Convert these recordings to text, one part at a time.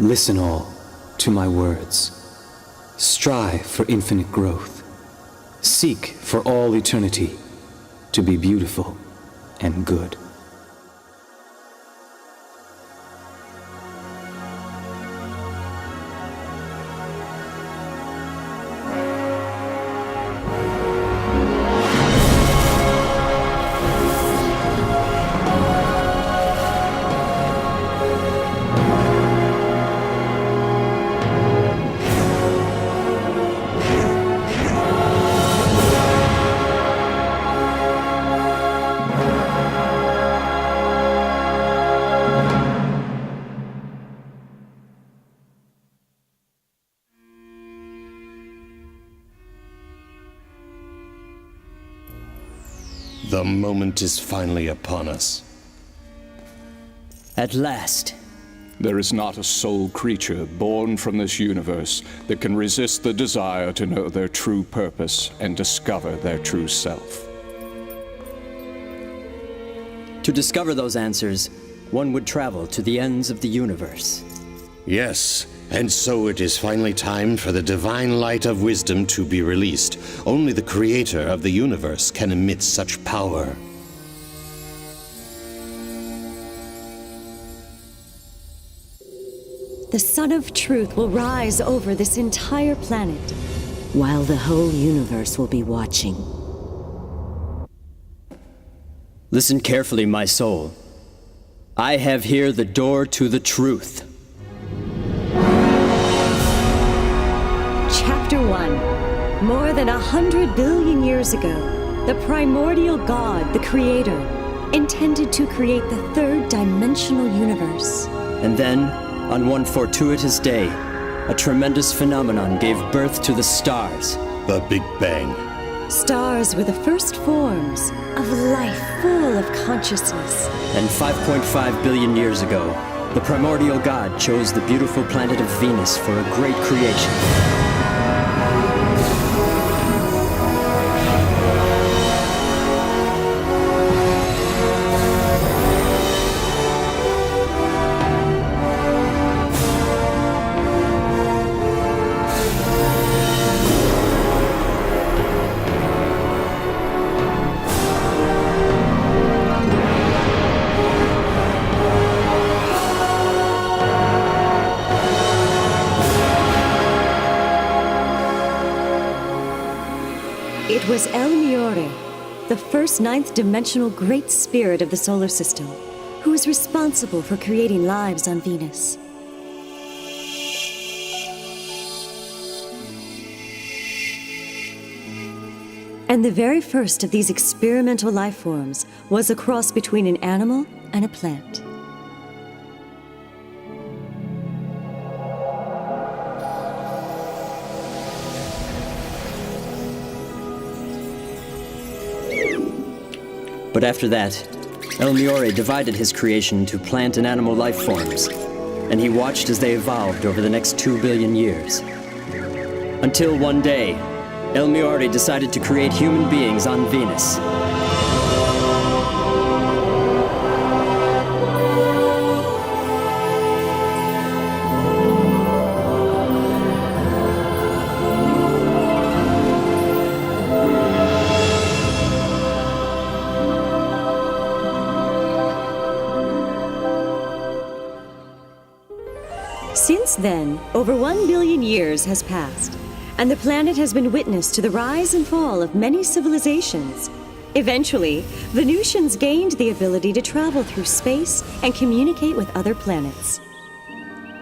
Listen all to my words. Strive for infinite growth. Seek for all eternity to be beautiful and good. The moment is finally upon us. At last. There is not a soul creature born from this universe that can resist the desire to know their true purpose and discover their true self. To discover those answers, one would travel to the ends of the universe. Yes, and so it is finally time for the divine light of wisdom to be released. Only the creator of the universe can emit such power. The sun of truth will rise over this entire planet, while the whole universe will be watching. Listen carefully, my soul. I have here the door to the truth. Chapter 1. More than 100 billion years ago, the primordial God, the Creator, intended to create the third-dimensional universe. And then, on one fortuitous day, a tremendous phenomenon gave birth to the stars. The Big Bang. Stars were the first forms of life full of consciousness. And 5.5 billion years ago, the primordial God chose the beautiful planet of Venus for a great creation. It was El Miore, the first ninth-dimensional great spirit of the solar system, who was responsible for creating lives on Venus. And the very first of these experimental life forms was a cross between an animal and a plant. But after that, El Miore divided his creation into plant and animal life forms, and he watched as they evolved over the next 2 billion years. Until one day, El Miore decided to create human beings on Venus. Since then, over 1 billion years has passed, and the planet has been witness to the rise and fall of many civilizations. Eventually, Venusians gained the ability to travel through space and communicate with other planets.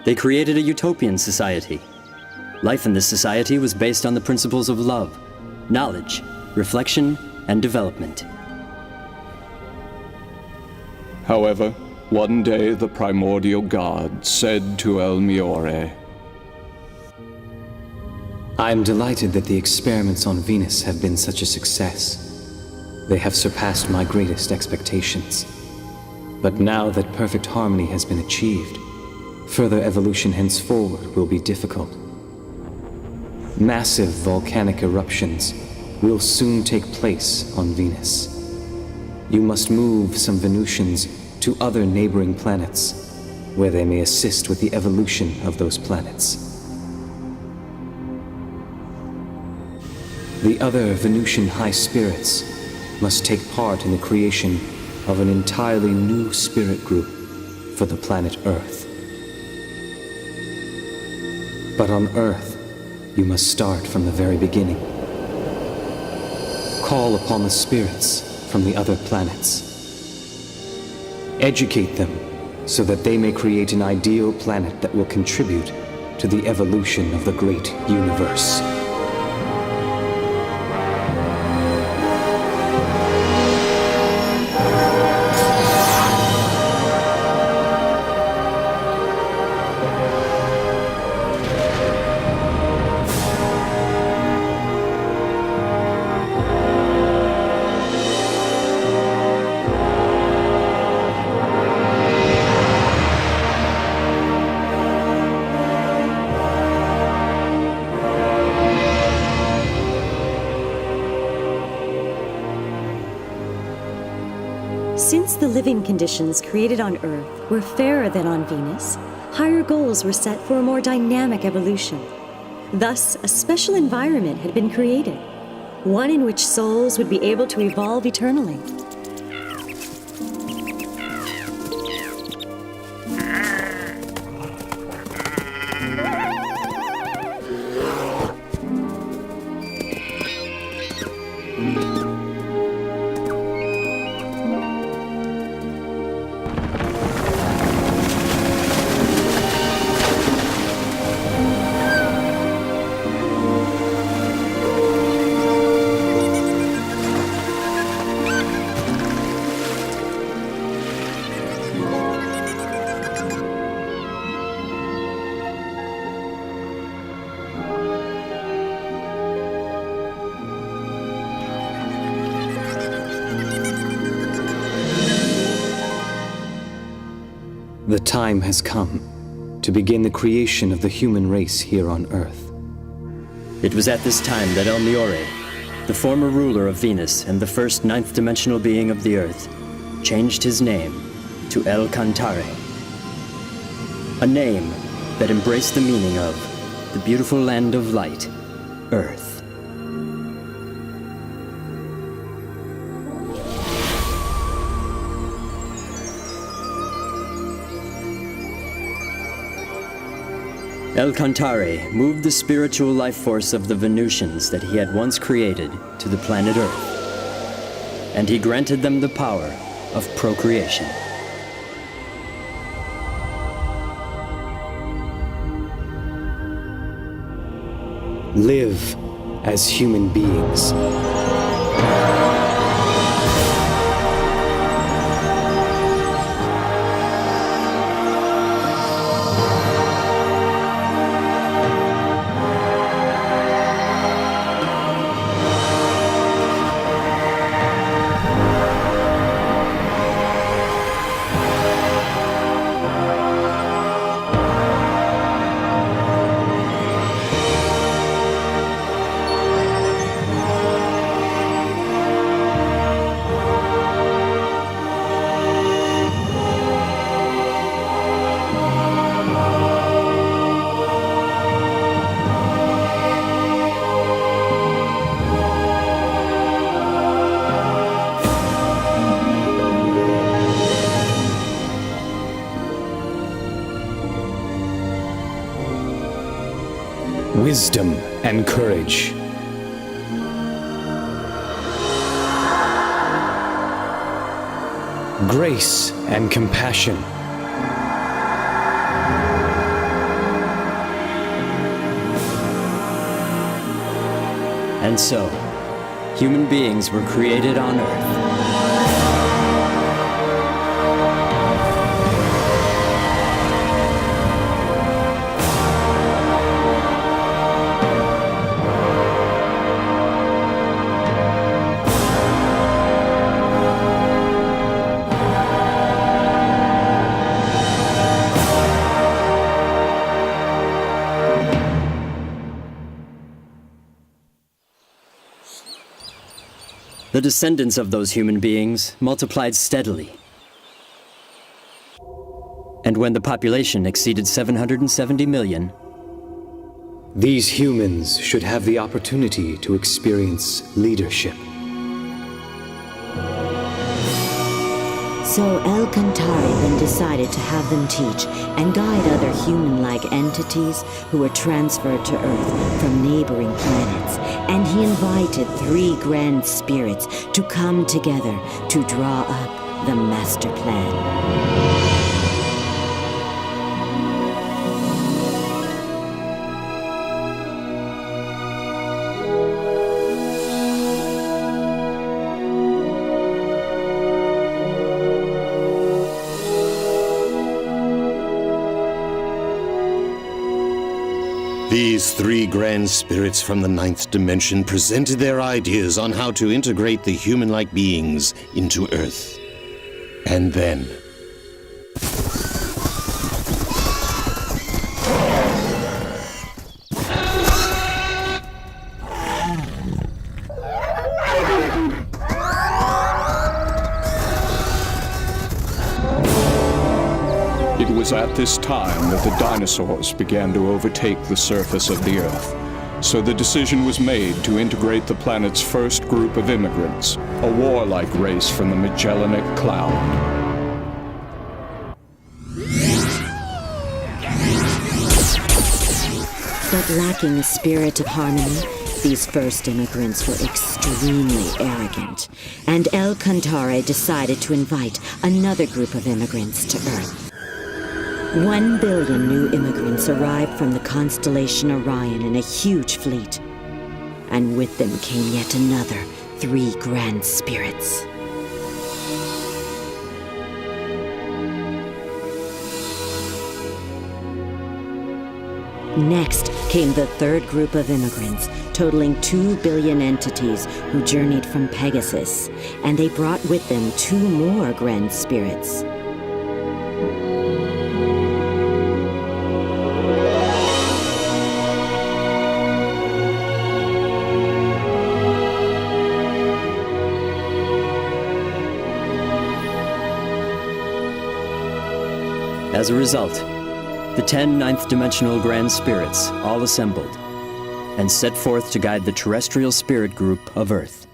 They created a utopian society. Life in this society was based on the principles of love, knowledge, reflection, and development. However, one day the primordial God said to El Miore, I am delighted that the experiments on Venus have been such a success. They have surpassed my greatest expectations. But now that perfect harmony has been achieved, further evolution henceforward will be difficult. Massive volcanic eruptions will soon take place on Venus. You must move some Venusians to other neighboring planets where they may assist with the evolution of those planets. The other Venusian high spirits must take part in the creation of an entirely new spirit group for the planet Earth. But on Earth, you must start from the very beginning. Call upon the spirits from the other planets. Educate them so that they may create an ideal planet that will contribute to the evolution of the great universe. Since the living conditions created on Earth were fairer than on Venus, higher goals were set for a more dynamic evolution. Thus, a special environment had been created, one in which souls would be able to evolve eternally. The time has come to begin the creation of the human race here on Earth. It was at this time that El Miore, the former ruler of Venus and the first ninth-dimensional being of the Earth, changed his name to El Cantare, a name that embraced the meaning of the beautiful land of light, Earth. El Cantare moved the spiritual life force of the Venusians that he had once created to the planet Earth, and he granted them the power of procreation. Live as human beings. Wisdom and courage. Grace and compassion. And so, human beings were created on Earth. The descendants of those human beings multiplied steadily. And when the population exceeded 770 million, these humans should have the opportunity to experience leadership. So El-Kantari then decided to have them teach and guide other human-like entities who were transferred to Earth from neighboring planets. And he invited 3 grand spirits to come together to draw up the master plan. These 3 grand spirits from the 9th dimension presented their ideas on how to integrate the human-like beings into Earth. And then... It was at this time that the dinosaurs began to overtake the surface of the Earth. So the decision was made to integrate the planet's first group of immigrants, a warlike race from the Magellanic Cloud. But lacking a spirit of harmony, these first immigrants were extremely arrogant, and El-Kantari decided to invite another group of immigrants to Earth. 1 billion new immigrants arrived from the constellation Orion in a huge fleet, and with them came yet another 3 grand spirits. Next came the 3rd group of immigrants, totaling 2 billion entities who journeyed from Pegasus, and they brought with them 2 more grand spirits. as a result, the 10 ninth-dimensional grand spirits all assembled and set forth to guide the terrestrial spirit group of Earth.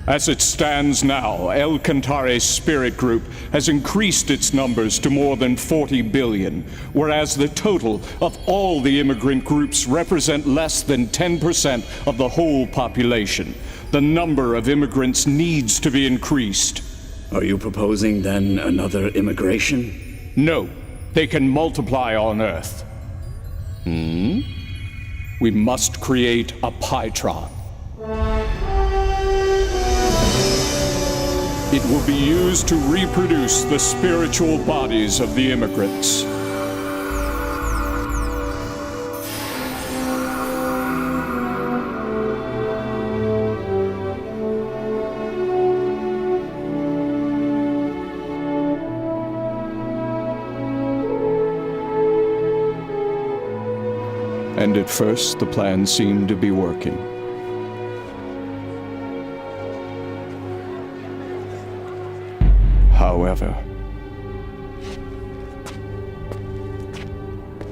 As it stands now, El-Kantari's spirit group has increased its numbers to more than 40 billion, whereas the total of all the immigrant groups represent less than 10% of the whole population. The number of immigrants needs to be increased. Are you proposing, then, another immigration? No, they can multiply on Earth. We must create a Pytron. It will be used to reproduce the spiritual bodies of the immigrants. And at first, the plan seemed to be working. However,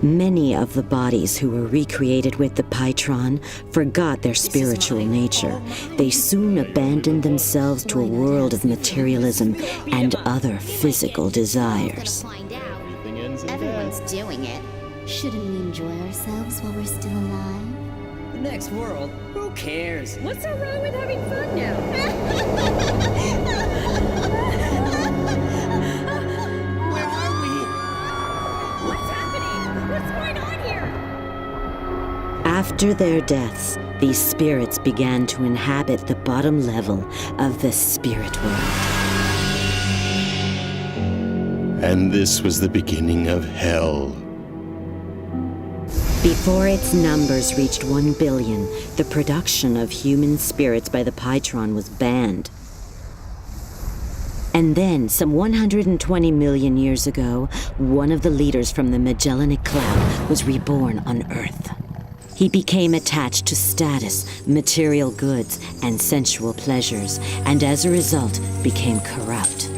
many of the bodies who were recreated with the Pytron forgot their spiritual nature. They soon abandoned themselves to a world of materialism and other physical desires. Everyone's doing it. Shouldn't we enjoy ourselves while we're still alive? The next world? Who cares? What's so wrong with having fun now? Where are we? What's happening? What's going on here? After their deaths, these spirits began to inhabit the bottom level of the spirit world. And this was the beginning of hell. Before its numbers reached 1 billion, the production of human spirits by the Pytron was banned. And then, some 120 million years ago, one of the leaders from the Magellanic Cloud was reborn on Earth. He became attached to status, material goods, and sensual pleasures, and as a result, became corrupt.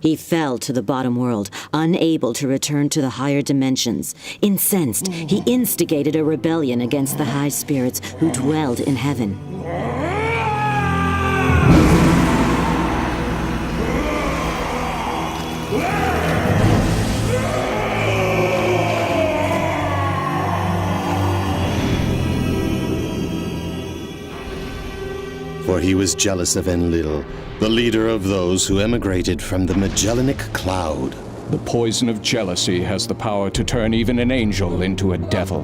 He fell to the bottom world, unable to return to the higher dimensions. Incensed, he instigated a rebellion against the high spirits who dwelled in heaven. For he was jealous of Enlil, the leader of those who emigrated from the Magellanic Cloud. The poison of jealousy has the power to turn even an angel into a devil.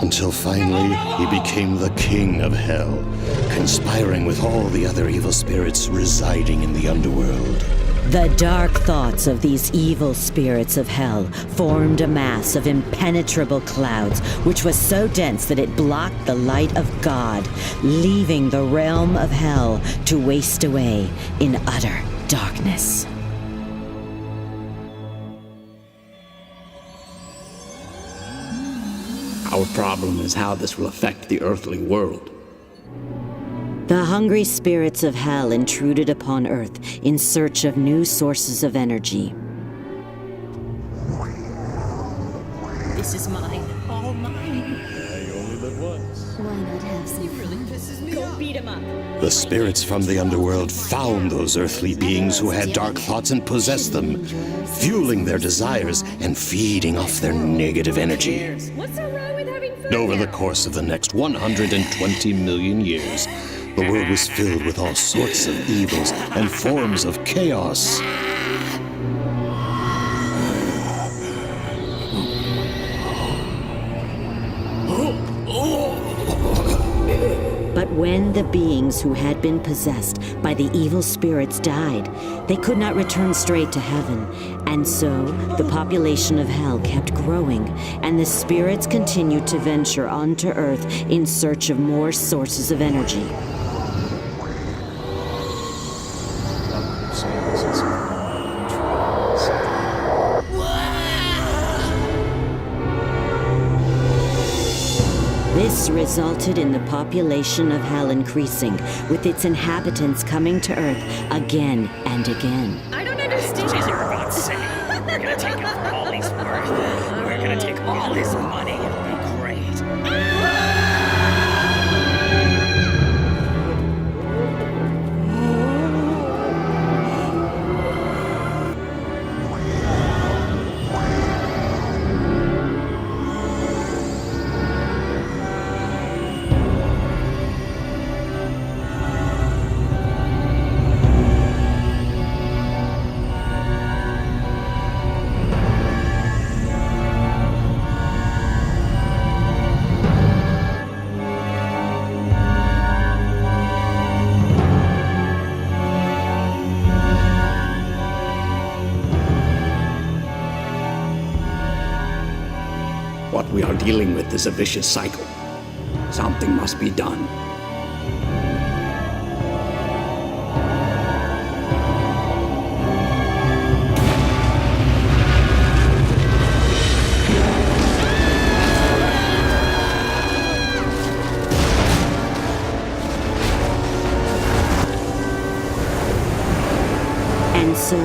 Until finally, he became the king of hell, conspiring with all the other evil spirits residing in the underworld. The dark thoughts of these evil spirits of hell formed a mass of impenetrable clouds, which was so dense that it blocked the light of God, leaving the realm of hell to waste away in utter darkness. Our problem is how this will affect the earthly world. The hungry spirits of hell intruded upon Earth in search of new sources of energy. This is mine, all mine. You only live once. Why not have some? Really pisses me off. Go beat him up. The spirits from the underworld found those earthly beings who had dark thoughts and possessed them, fueling their desires and feeding off their negative energy. What's so wrong with having food? Over the course of the next 120 million years, the world was filled with all sorts of evils and forms of chaos. But when the beings who had been possessed by the evil spirits died, they could not return straight to heaven. And so, the population of hell kept growing, and the spirits continued to venture onto Earth in search of more sources of energy. This resulted in the population of hell increasing, with its inhabitants coming to Earth again and again. I don't understand. Jeez, you're about to say, we're gonna take him for all he's worth. We're gonna take all his money. It'll be great. What we are dealing with is a vicious cycle. Something must be done. so,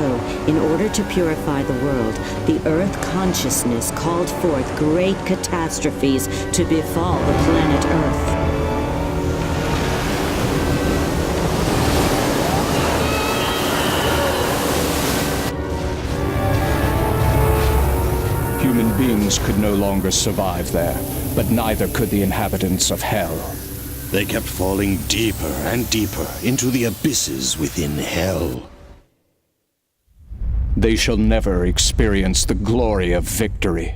in order to purify the world, the Earth consciousness called forth great catastrophes to befall the planet Earth. Human beings could no longer survive there, but neither could the inhabitants of Hell. They kept falling deeper and deeper into the abysses within Hell. They shall never experience the glory of victory.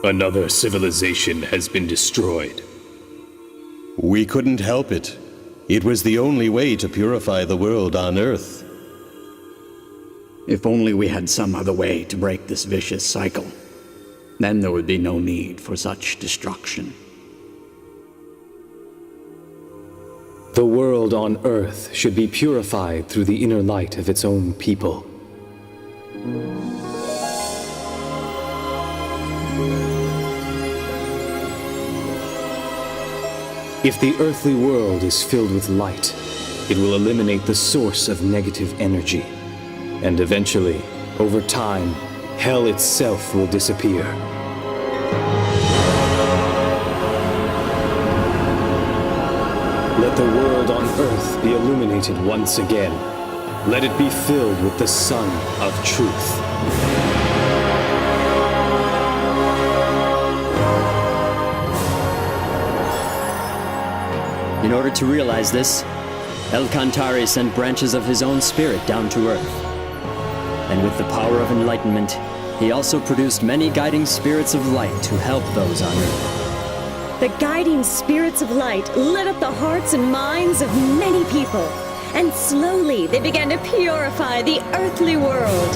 Another civilization has been destroyed. We couldn't help it. It was the only way to purify the world on Earth. If only we had some other way to break this vicious cycle. Then there would be no need for such destruction. The world on Earth should be purified through the inner light of its own people. If the earthly world is filled with light, it will eliminate the source of negative energy. And eventually, over time, Hell itself will disappear. Let the world on Earth be illuminated once again. Let it be filled with the sun of truth. In order to realize this, El Cantare sent branches of his own spirit down to Earth. And with the power of enlightenment, he also produced many guiding spirits of light to help those on Earth. The guiding spirits of light lit up the hearts and minds of many people, and slowly they began to purify the earthly world.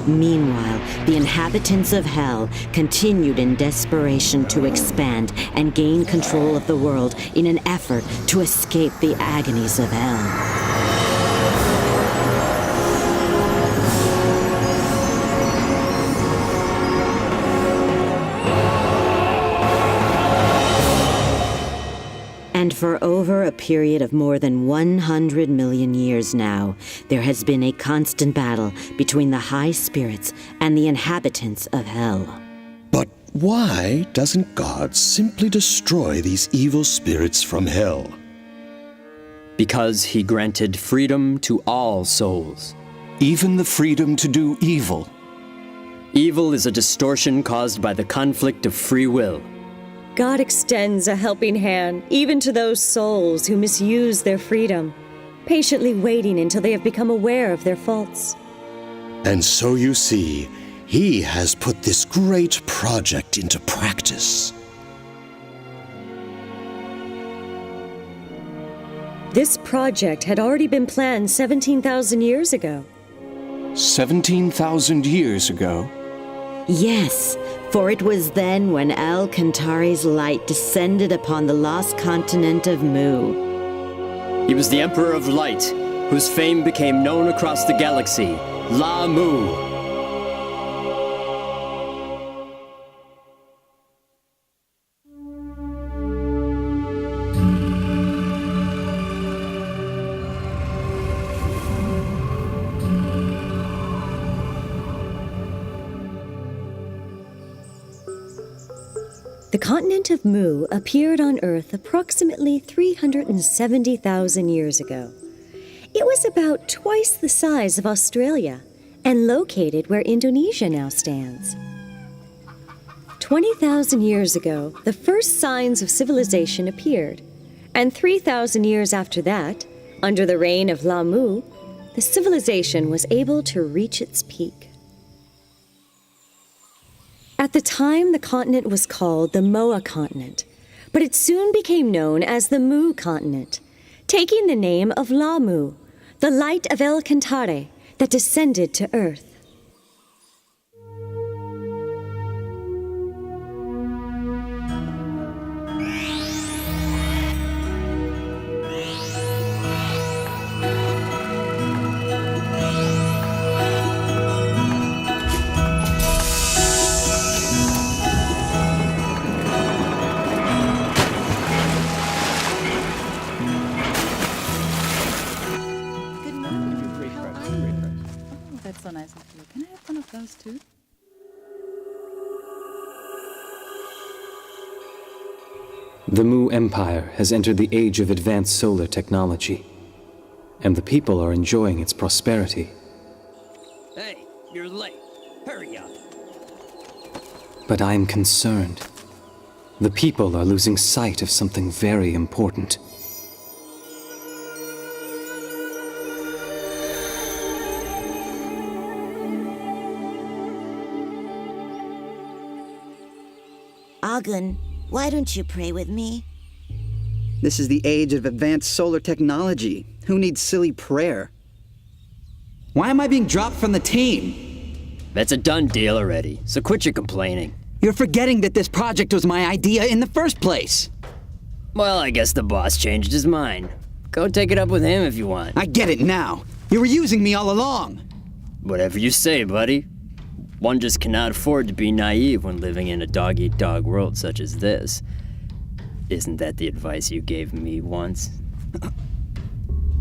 Meanwhile, the inhabitants of Hell continued in desperation to expand and gain control of the world in an effort to escape the agonies of Hell. And for over a period of more than 100 million years now, there has been a constant battle between the high spirits and the inhabitants of Hell. But why doesn't God simply destroy these evil spirits from Hell? Because he granted freedom to all souls. Even the freedom to do evil. Evil is a distortion caused by the conflict of free will. God extends a helping hand even to those souls who misuse their freedom, patiently waiting until they have become aware of their faults. And so you see, he has put this great project into practice. This project had already been planned 17,000 years ago. 17,000 years ago? Yes, for it was then when El Cantare's light descended upon the lost continent of Mu. He was the Emperor of Light, whose fame became known across the galaxy, La Mu. The continent of Mu appeared on Earth approximately 370,000 years ago. It was about twice the size of Australia and located where Indonesia now stands. 20,000 years ago, the first signs of civilization appeared, and 3,000 years after that, under the reign of La Mu, the civilization was able to reach its peak. At the time, the continent was called the Moa continent, but it soon became known as the Mu continent, taking the name of La Mu, the light of El Cantare that descended to Earth. so nice of you. Can I have one of those too? The Mu Empire has entered the age of advanced solar technology, and the people are enjoying its prosperity. Hey, you're late. Hurry up. But I am concerned. The people are losing sight of something very important. Agun, why don't you pray with me? This is the age of advanced solar technology. Who needs silly prayer? Why am I being dropped from the team? That's a done deal already, so quit your complaining. You're forgetting that this project was my idea in the first place. Well, I guess the boss changed his mind. Go take it up with him if you want. I get it now. You were using me all along. Whatever you say, buddy. One just cannot afford to be naive when living in a dog-eat-dog world such as this. Isn't that the advice you gave me once?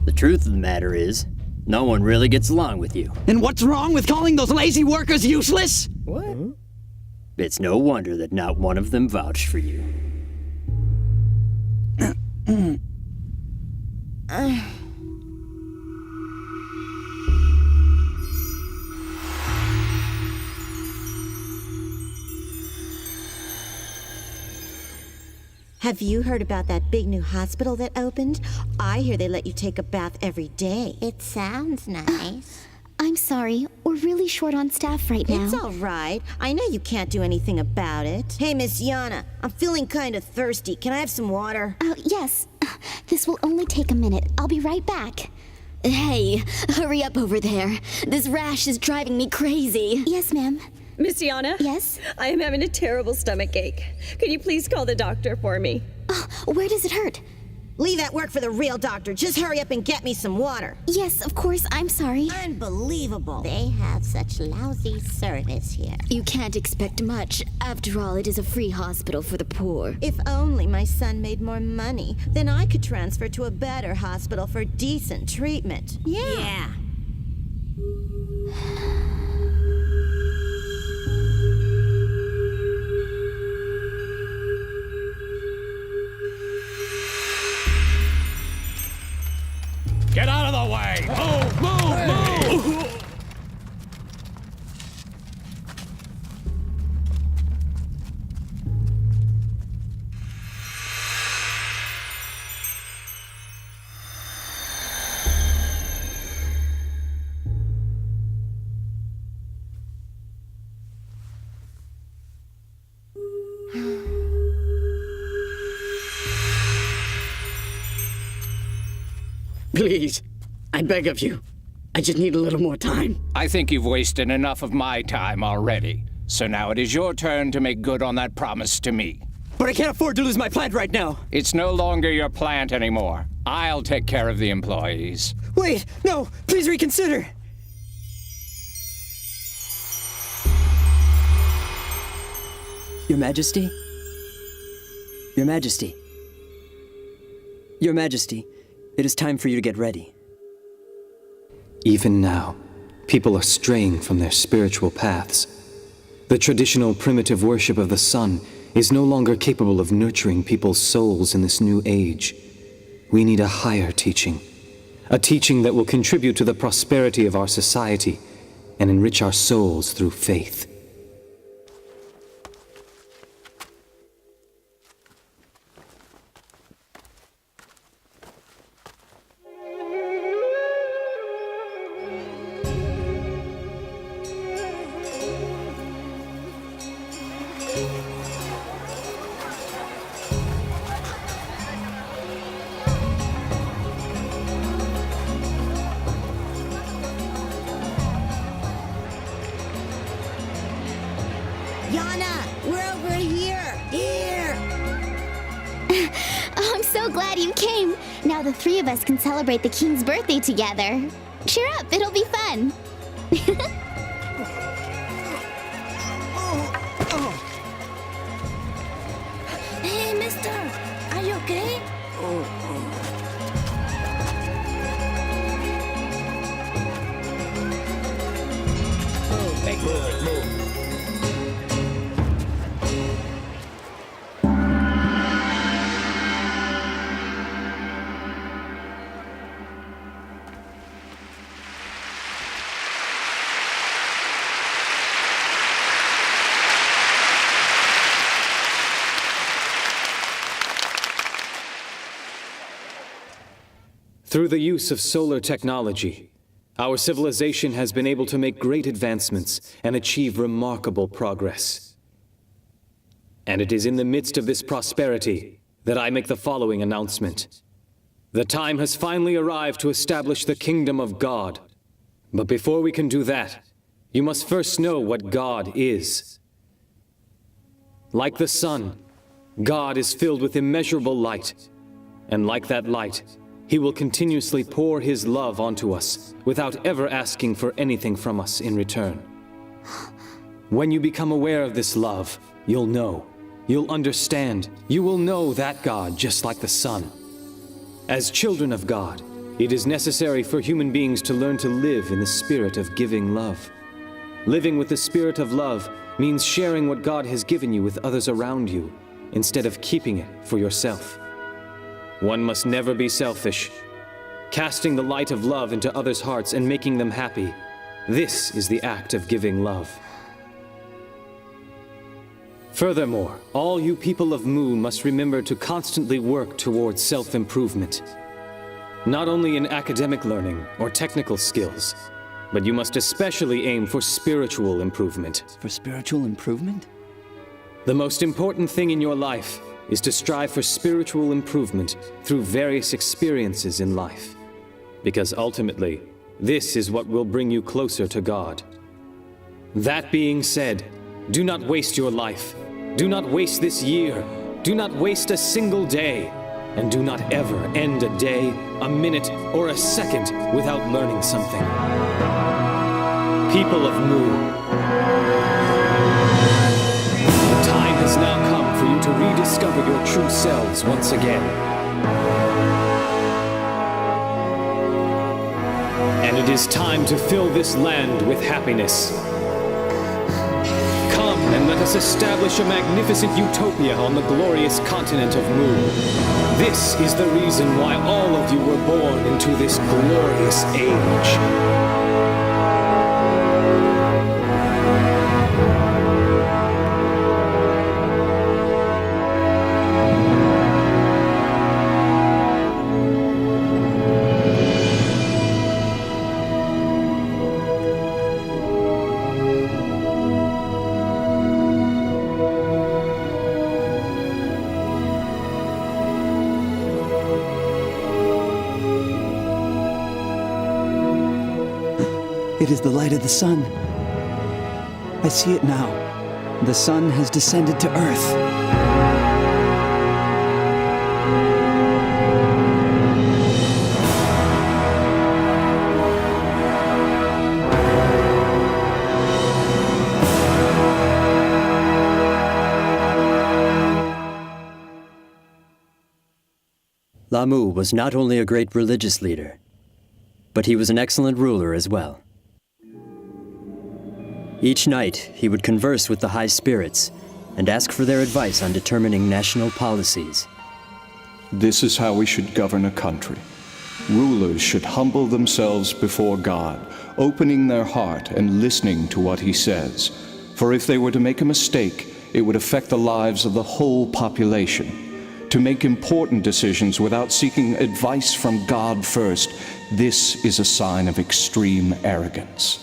The truth of the matter is, no one really gets along with you. And what's wrong with calling those lazy workers useless? What? It's no wonder that not one of them vouched for you. Have you heard about that big new hospital that opened? I hear they let you take a bath every day. It sounds nice. I'm sorry, we're really short on staff right now. It's all right. I know you can't do anything about it. Hey, Miss Yana, I'm feeling kind of thirsty. Can I have some water? Yes. This will only take a minute. I'll be right back. Hey, hurry up over there. This rash is driving me crazy. Yes, ma'am. Miss Yana? Yes? I am having a terrible stomach ache. Could you please call the doctor for me? Where does it hurt? Leave that work for the real doctor. Just hurry up and get me some water. Yes, of course. I'm sorry. Unbelievable. They have such lousy service here. You can't expect much. After all, it is a free hospital for the poor. If only my son made more money, then I could transfer to a better hospital for decent treatment. Yeah. Get out of the way! Move, move, move! Please, I beg of you. I just need a little more time. I think you've wasted enough of my time already. So now it is your turn to make good on that promise to me. But I can't afford to lose my plant right now. It's no longer your plant anymore. I'll take care of the employees. Wait, no, please reconsider. Your Majesty? Your Majesty? Your Majesty, it is time for you to get ready. Even now, people are straying from their spiritual paths. The traditional primitive worship of the sun is no longer capable of nurturing people's souls in this new age. We need a higher teaching, a teaching that will contribute to the prosperity of our society and enrich our souls through faith. Yana, we're over here. Here. I'm so glad you came. Now the three of us can celebrate the king's birthday together. Cheer up, it'll be fun. Hey, mister, are you okay? Through the use of solar technology, our civilization has been able to make great advancements and achieve remarkable progress. And it is in the midst of this prosperity that I make the following announcement. The time has finally arrived to establish the kingdom of God. But before we can do that, you must first know what God is. Like the sun, God is filled with immeasurable light, and like that light, He will continuously pour His love onto us without ever asking for anything from us in return. When you become aware of this love, you'll know, you'll understand, you will know that God just like the sun. As children of God, it is necessary for human beings to learn to live in the spirit of giving love. Living with the spirit of love means sharing what God has given you with others around you, instead of keeping it for yourself. One must never be selfish. Casting the light of love into others' hearts and making them happy, this is the act of giving love. Furthermore, all you people of Mu must remember to constantly work towards self-improvement. Not only in academic learning or technical skills, but you must especially aim for spiritual improvement. For spiritual improvement? The most important thing in your life is to strive for spiritual improvement through various experiences in life. Because ultimately, this is what will bring you closer to God. That being said, do not waste your life. Do not waste this year. Do not waste a single day. And do not ever end a day, a minute, or a second without learning something. People of Mu, the time has now come for you to rediscover your true selves once again. And it is time to fill this land with happiness. Come and let us establish a magnificent utopia on the glorious continent of Mu. This is the reason why all of you were born into this glorious age. It is the light of the sun. I see it now. The sun has descended to Earth. Lamu was not only a great religious leader, but he was an excellent ruler as well. Each night, he would converse with the high spirits and ask for their advice on determining national policies. This is how we should govern a country. Rulers should humble themselves before God, opening their heart and listening to what He says. For if they were to make a mistake, it would affect the lives of the whole population. To make important decisions without seeking advice from God first, this is a sign of extreme arrogance.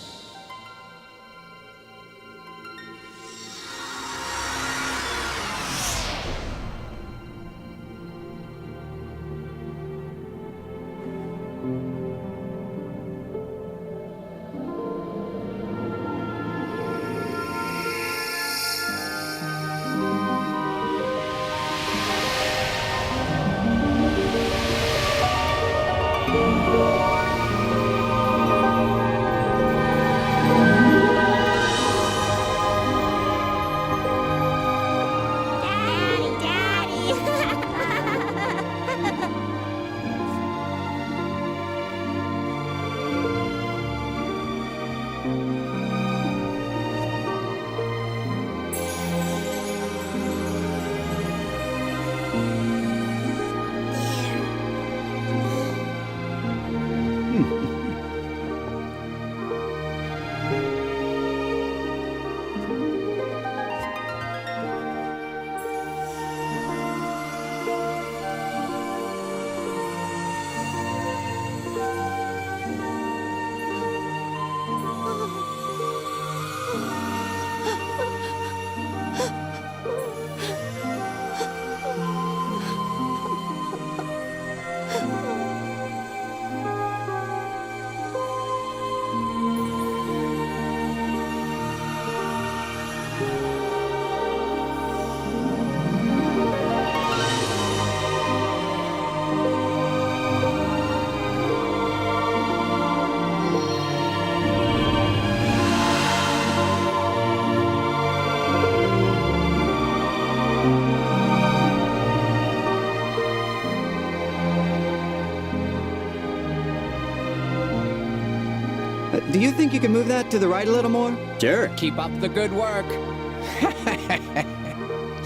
Do you think you can move that to the right a little more? Sure. Keep up the good work.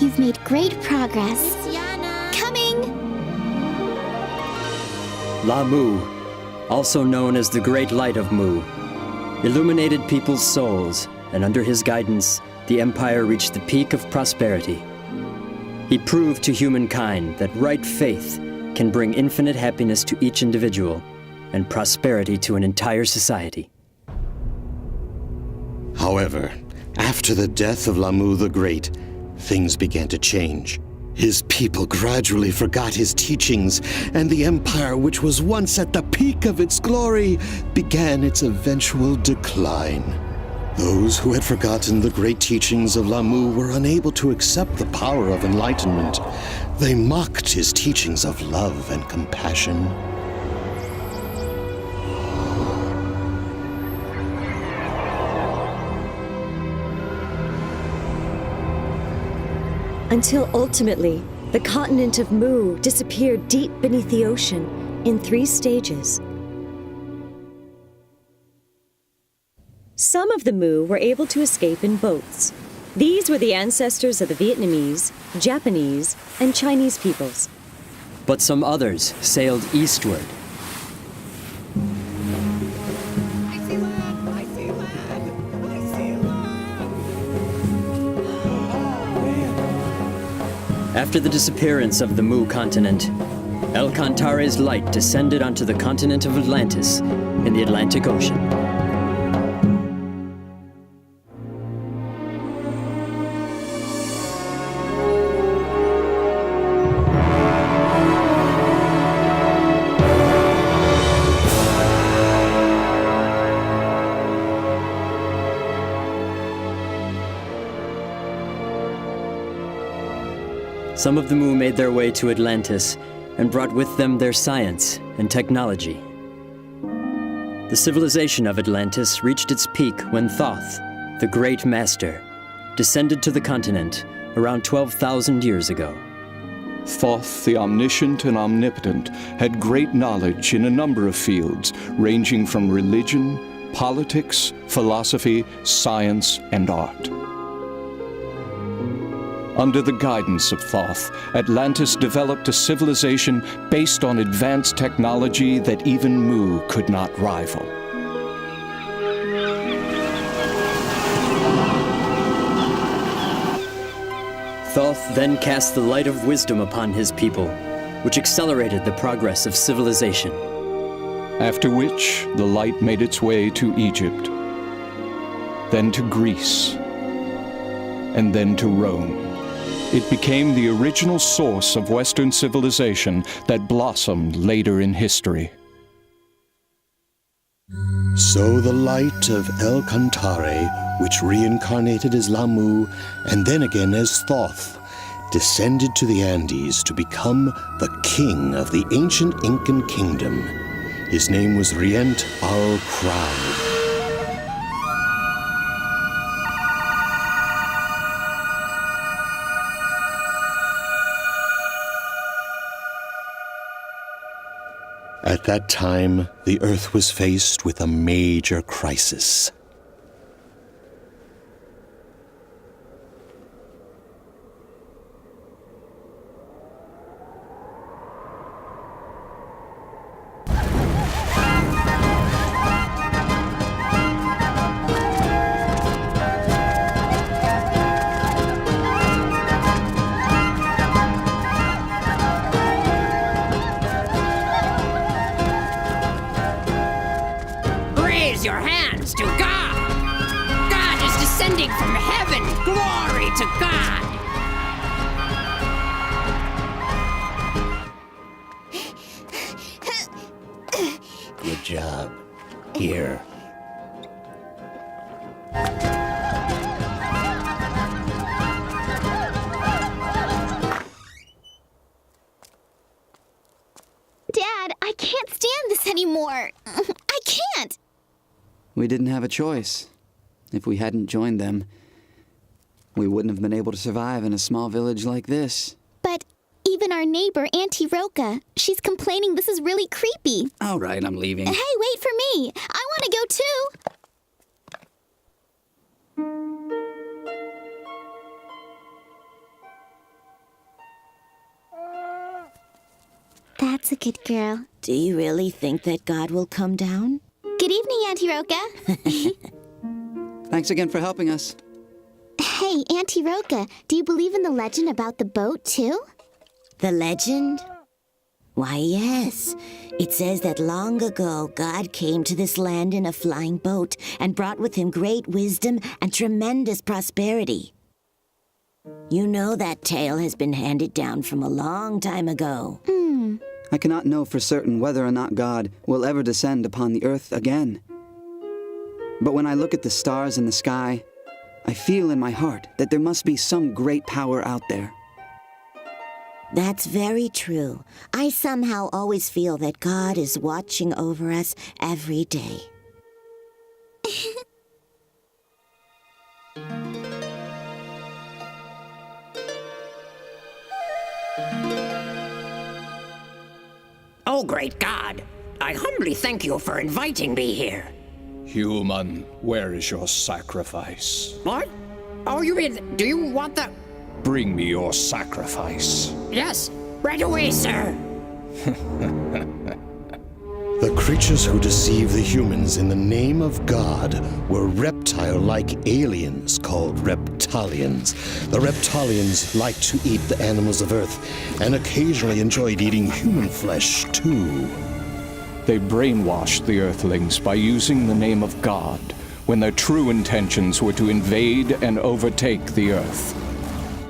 You've made great progress. Coming! La Mu, also known as the Great Light of Mu, illuminated people's souls, and under his guidance, the Empire reached the peak of prosperity. He proved to humankind that right faith can bring infinite happiness to each individual and prosperity to an entire society. However, after the death of Lamu the Great, things began to change. His people gradually forgot his teachings, and the empire, which was once at the peak of its glory, began its eventual decline. Those who had forgotten the great teachings of Lamu were unable to accept the power of enlightenment. They mocked his teachings of love and compassion. Until ultimately, the continent of Mu disappeared deep beneath the ocean in 3 stages. Some of the Mu were able to escape in boats. These were the ancestors of the Vietnamese, Japanese, and Chinese peoples. But some others sailed eastward. After the disappearance of the Mu continent, El Cantare's light descended onto the continent of Atlantis in the Atlantic Ocean. Some of the Mu made their way to Atlantis and brought with them their science and technology. The civilization of Atlantis reached its peak when Thoth, the Great Master, descended to the continent around 12,000 years ago. Thoth, the omniscient and omnipotent, had great knowledge in a number of fields, ranging from religion, politics, philosophy, science, and art. Under the guidance of Thoth, Atlantis developed a civilization based on advanced technology that even Mu could not rival. Thoth then cast the light of wisdom upon his people, which accelerated the progress of civilization. After which, the light made its way to Egypt, then to Greece, and then to Rome. It became the original source of Western civilization that blossomed later in history. So the light of El Cantare, which reincarnated as Lamu and then again as Thoth, descended to the Andes to become the king of the ancient Incan kingdom. His name was Rient al Crowd. At that time, the Earth was faced with a major crisis. Raise your hands to God! God is descending from heaven! Glory to God! Good job. Here. Dad, I can't stand this anymore. I can't. We didn't have a choice. If we hadn't joined them, we wouldn't have been able to survive in a small village like this. But even our neighbor, Auntie Roca, she's complaining this is really creepy. All right, I'm leaving. Hey, wait for Hey, I want to go too. That's a good girl. Do you really think that God will come down? Good evening, Auntie Roka. Thanks again for helping us. Hey, Auntie Roka, do you believe in the legend about the boat, too? The legend? Why, yes. It says that long ago, God came to this land in a flying boat and brought with him great wisdom and tremendous prosperity. You know that tale has been handed down from a long time ago. I cannot know for certain whether or not God will ever descend upon the earth again. But when I look at the stars in the sky, I feel in my heart that there must be some great power out there. That's very true. I somehow always feel that God is watching over us every day. Oh, great God! I humbly thank you for inviting me here. Human, where is your sacrifice? What? Oh, you mean, do you want the... Bring me your sacrifice. Yes, right away, sir. The creatures who deceive the humans in the name of God were reptile-like aliens called reptilians. The reptilians liked to eat the animals of Earth and occasionally enjoyed eating human flesh, too. They brainwashed the Earthlings by using the name of God, when their true intentions were to invade and overtake the Earth.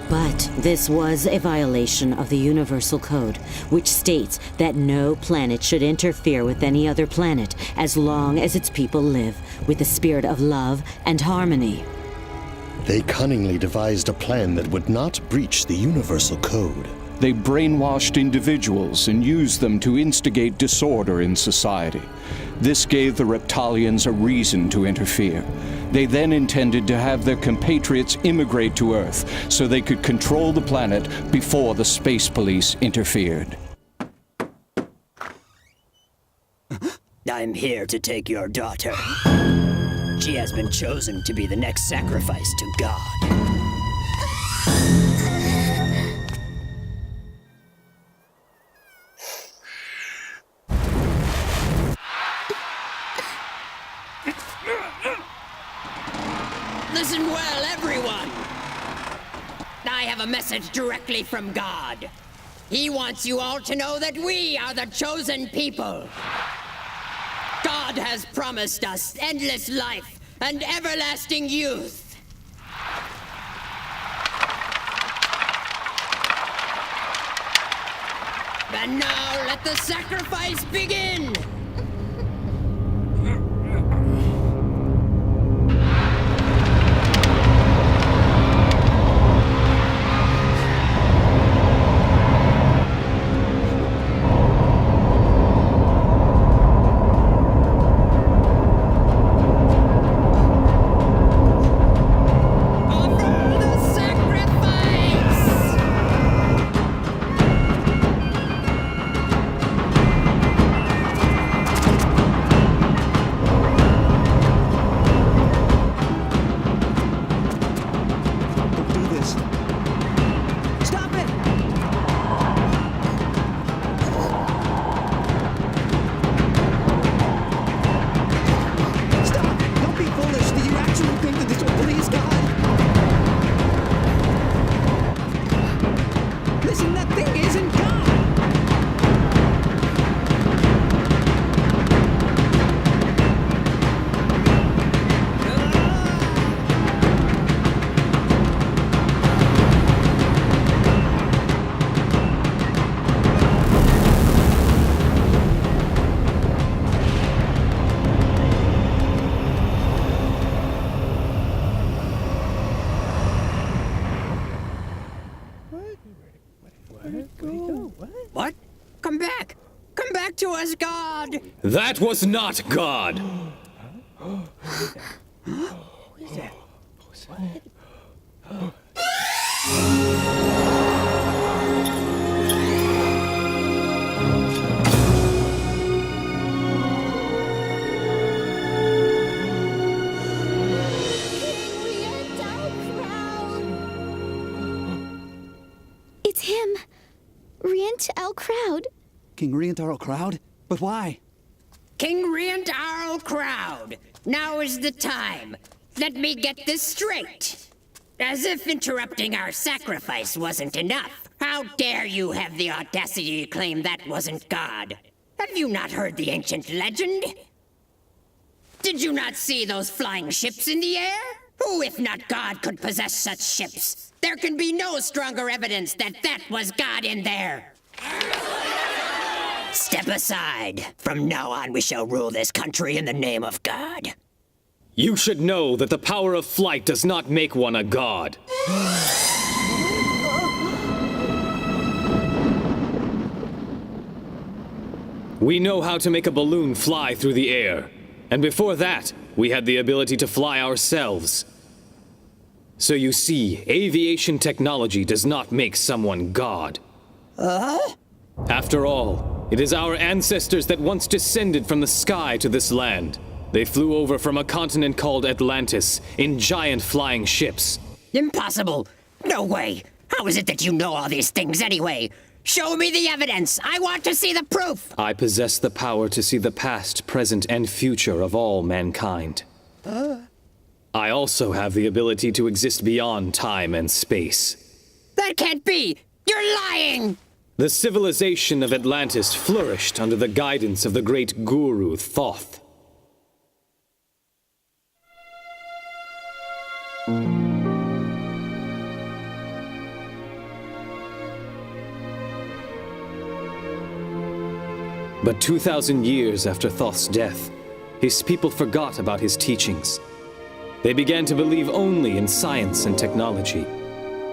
But this was a violation of the Universal Code, which states that no planet should interfere with any other planet as long as its people live with a spirit of love and harmony. They cunningly devised a plan that would not breach the Universal Code. They brainwashed individuals and used them to instigate disorder in society. This gave the Reptilians a reason to interfere. They then intended to have their compatriots immigrate to Earth so they could control the planet before the space police interfered. I'm here to take your daughter. She has been chosen to be the next sacrifice to God. Listen well, everyone. I have a message directly from God. He wants you all to know that we are the chosen people. God has promised us endless life and everlasting youth. And now let the sacrifice begin! What? Come back! Come back to us, God! That was not God! Who is that? King Riantarl Crowd? But why? King Riantarl Crowd, now is the time. Let me get this straight. As if interrupting our sacrifice wasn't enough. How dare you have the audacity to claim that wasn't God? Have you not heard the ancient legend? Did you not see those flying ships in the air? Who, if not God, could possess such ships? There can be no stronger evidence that that was God in there. Step aside. From now on, we shall rule this country in the name of God. You should know that the power of flight does not make one a god. We know how to make a balloon fly through the air. And before that, we had the ability to fly ourselves. So you see, aviation technology does not make someone God. After all, it is our ancestors that once descended from the sky to this land. They flew over from a continent called Atlantis in giant flying ships. Impossible! No way! How is it that you know all these things anyway? Show me the evidence! I want to see the proof! I possess the power to see the past, present, and future of all mankind. I also have the ability to exist beyond time and space. That can't be! You're lying! The civilization of Atlantis flourished under the guidance of the great guru Thoth. But 2,000 years after Thoth's death, his people forgot about his teachings. They began to believe only in science and technology.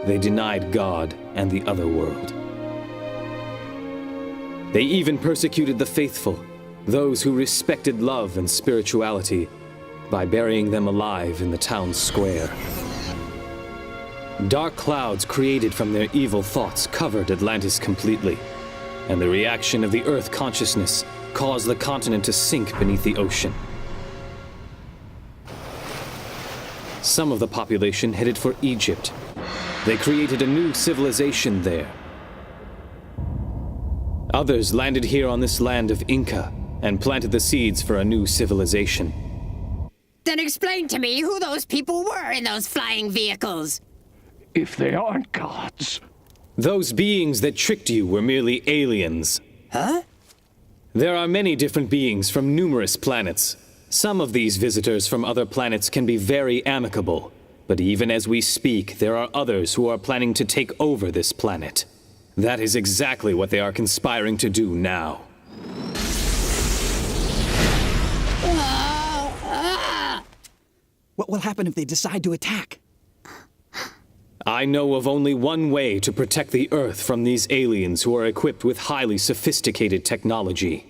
They denied God and the other world. They even persecuted the faithful, those who respected love and spirituality, by burying them alive in the town square. Dark clouds created from their evil thoughts covered Atlantis completely, and the reaction of the Earth consciousness caused the continent to sink beneath the ocean. Some of the population headed for Egypt. They created a new civilization there. Others landed here on this land of Inca and planted the seeds for a new civilization. Then explain to me who those people were in those flying vehicles. If they aren't gods. Those beings that tricked you were merely aliens. Huh? There are many different beings from numerous planets. Some of these visitors from other planets can be very amicable, but even as we speak, there are others who are planning to take over this planet. That is exactly what they are conspiring to do now. What will happen if they decide to attack? I know of only one way to protect the Earth from these aliens who are equipped with highly sophisticated technology.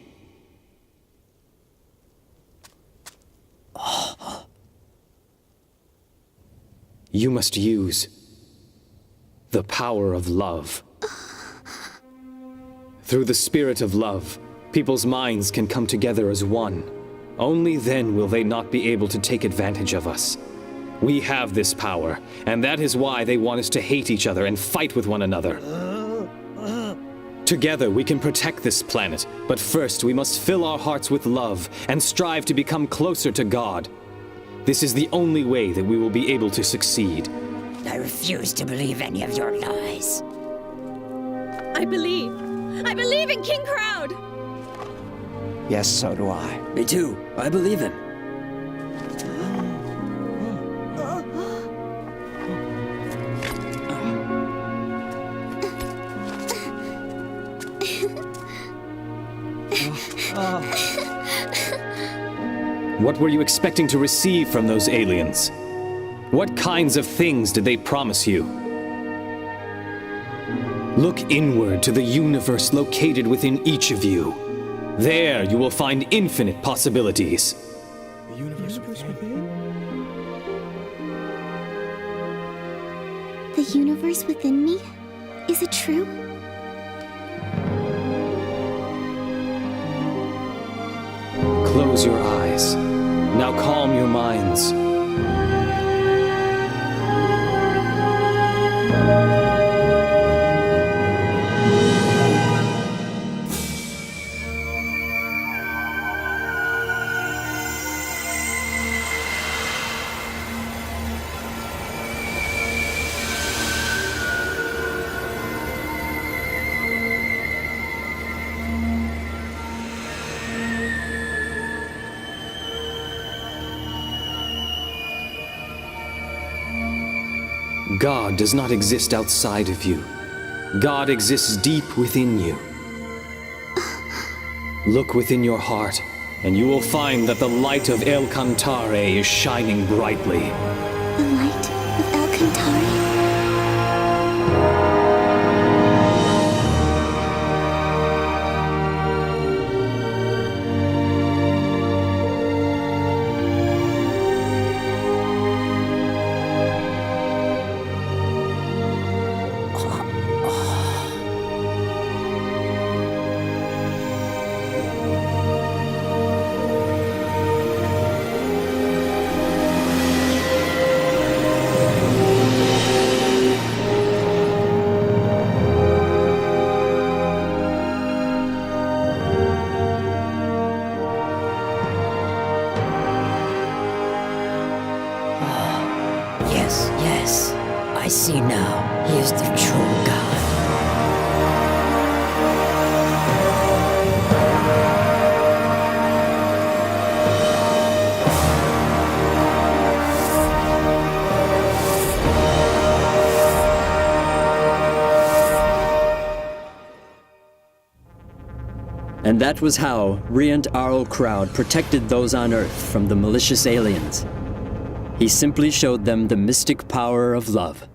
You must use the power of love. Through the spirit of love, people's minds can come together as one. Only then will they not be able to take advantage of us. We have this power, and that is why they want us to hate each other and fight with one another. Together we can protect this planet, but first we must fill our hearts with love and strive to become closer to God. This is the only way that we will be able to succeed. I refuse to believe any of your lies. I believe. I believe in King Crowd! Yes, so do I. Me too. I believe him. What were you expecting to receive from those aliens? What kinds of things did they promise you? Look inward to the universe located within each of you. There you will find infinite possibilities. The universe within? The universe within me? Is it true? Close your eyes. Now calm your minds. God does not exist outside of you. God exists deep within you. Look within your heart, and you will find that the light of El Cantare is shining brightly. The light of El Cantare? Yes, I see now. He is the true God. And that was how Riant Arl Crowd protected those on Earth from the malicious aliens. He simply showed them the mystic power of love.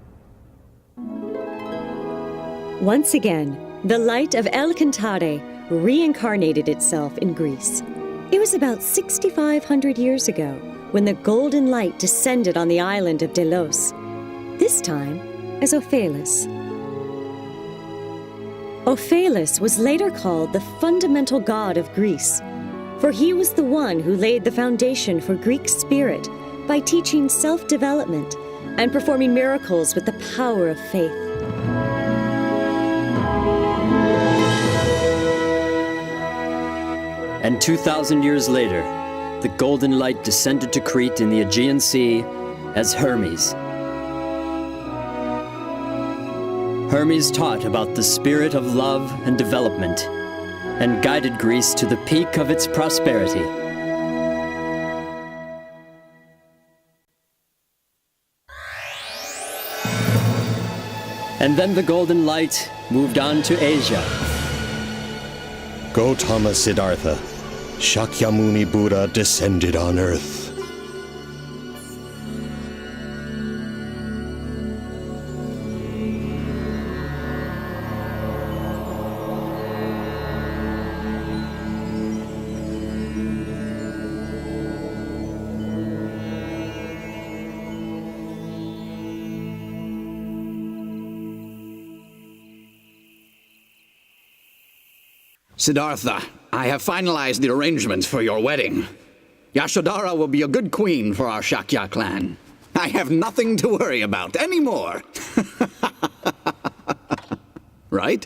Once again, the light of El Cantare reincarnated itself in Greece. It was about 6,500 years ago when the golden light descended on the island of Delos, this time as Ophelis. Ophelis was later called the fundamental god of Greece, for he was the one who laid the foundation for Greek spirit by teaching self-development and performing miracles with the power of faith. And 2,000 years later, the golden light descended to Crete in the Aegean Sea as Hermes. Hermes taught about the spirit of love and development and guided Greece to the peak of its prosperity. And then the golden light moved on to Asia. Gautama Siddhartha, Shakyamuni Buddha descended on earth. Siddhartha, I have finalized the arrangements for your wedding. Yashodhara will be a good queen for our Shakya clan. I have nothing to worry about anymore. Right?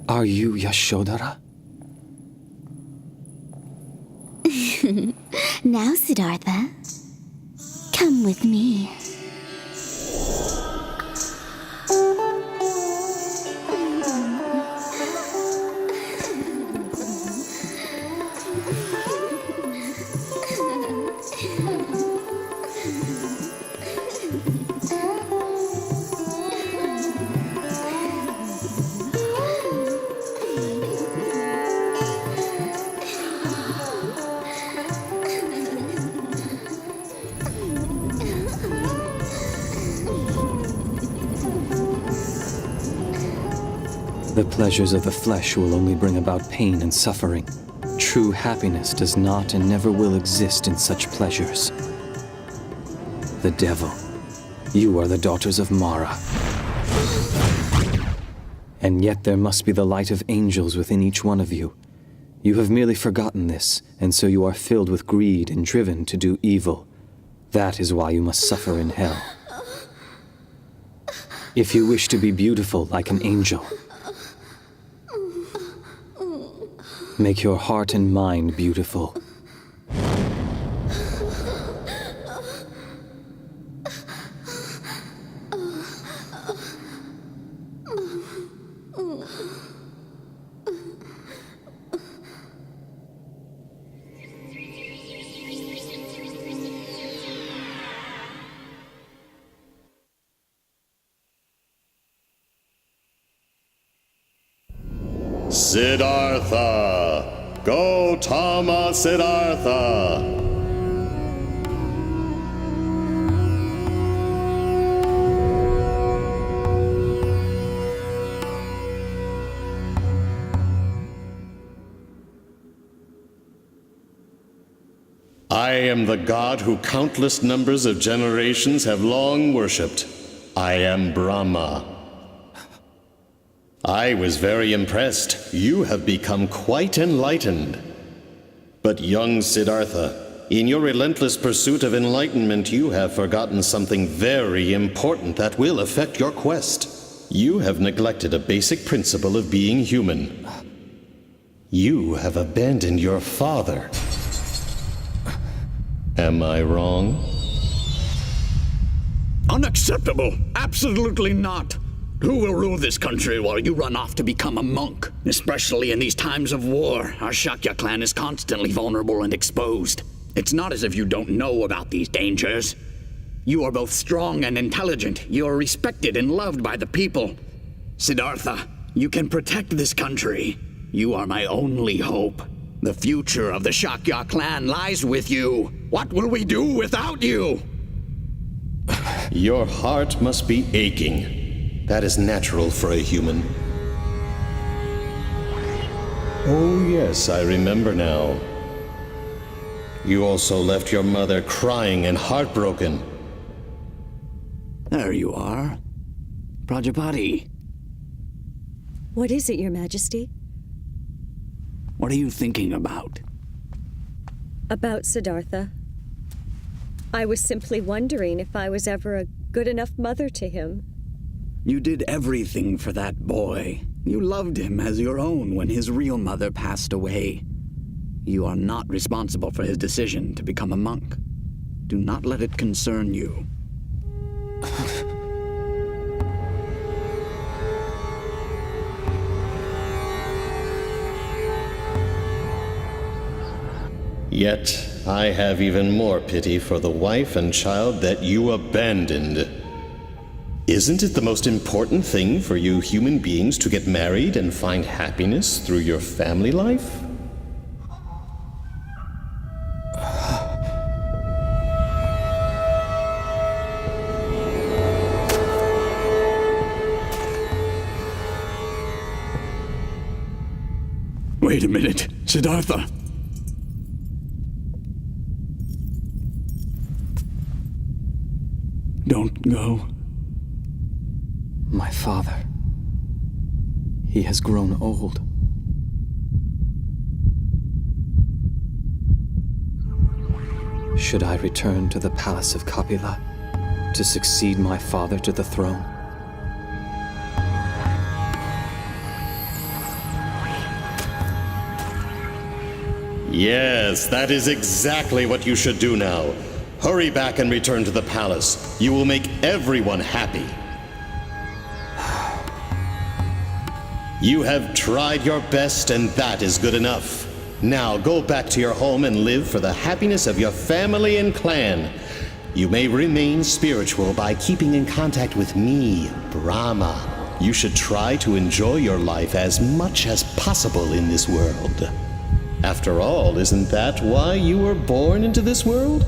Are you Yashodhara? Now, Siddhartha, come with me. The pleasures of the flesh will only bring about pain and suffering. True happiness does not and never will exist in such pleasures. The devil, you are the daughters of Mara. And yet there must be the light of angels within each one of you. You have merely forgotten this, and so you are filled with greed and driven to do evil. That is why you must suffer in hell. If you wish to be beautiful like an angel, make your heart and mind beautiful. Siddhartha! Gautama Siddhartha! I am the god who countless numbers of generations have long worshipped. I am Brahma. I was very impressed. You have become quite enlightened. But young Siddhartha, in your relentless pursuit of enlightenment, you have forgotten something very important that will affect your quest. You have neglected a basic principle of being human. You have abandoned your father. Am I wrong? Unacceptable! Absolutely not! Who will rule this country while you run off to become a monk? Especially in these times of war, our Shakya clan is constantly vulnerable and exposed. It's not as if you don't know about these dangers. You are both strong and intelligent. You are respected and loved by the people. Siddhartha, you can protect this country. You are my only hope. The future of the Shakya clan lies with you. What will we do without you? Your heart must be aching. That is natural for a human. Oh yes, I remember now. You also left your mother crying and heartbroken. There you are. Prajapati. What is it, Your Majesty? What are you thinking about? About Siddhartha. I was simply wondering if I was ever a good enough mother to him. You did everything for that boy. You loved him as your own when his real mother passed away. You are not responsible for his decision to become a monk. Do not let it concern you. Yet, I have even more pity for the wife and child that you abandoned. Isn't it the most important thing for you human beings to get married and find happiness through your family life? Wait a minute, Siddhartha. Don't go. My father. He has grown old. Should I return to the palace of Kapila to succeed my father to the throne? Yes, that is exactly what you should do now. Hurry back and return to the palace. You will make everyone happy. You have tried your best, and that is good enough. Now go back to your home and live for the happiness of your family and clan. You may remain spiritual by keeping in contact with me, Brahma. You should try to enjoy your life as much as possible in this world. After all, isn't that why you were born into this world?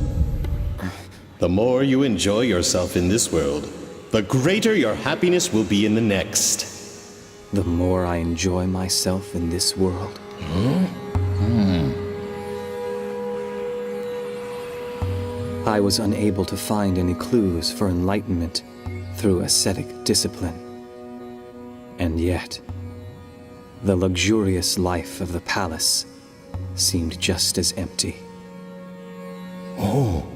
The more you enjoy yourself in this world, the greater your happiness will be in the next. The more I enjoy myself in this world, I was unable to find any clues for enlightenment through ascetic discipline. And yet, the luxurious life of the palace seemed just as empty. Oh.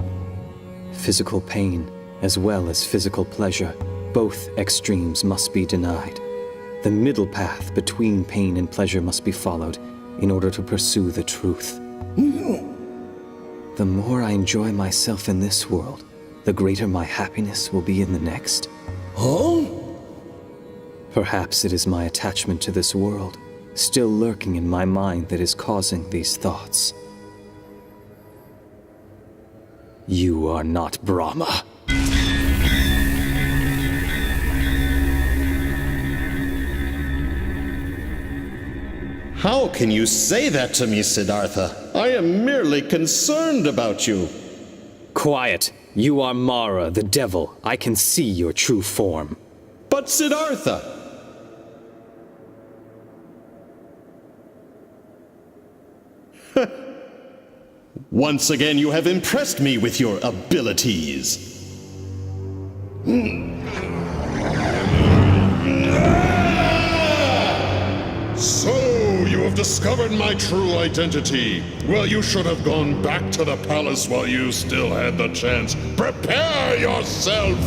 Physical pain, as well as physical pleasure, both extremes must be denied. The middle path between pain and pleasure must be followed in order to pursue the truth. The more I enjoy myself in this world, the greater my happiness will be in the next. Oh? Perhaps it is my attachment to this world, still lurking in my mind, that is causing these thoughts. You are not Brahma. How can you say that to me, Siddhartha? I am merely concerned about you. Quiet. You are Mara, the devil. I can see your true form. But Siddhartha! Once again, you have impressed me with your abilities. So, you have discovered my true identity. Well, you should have gone back to the palace while you still had the chance. Prepare yourself!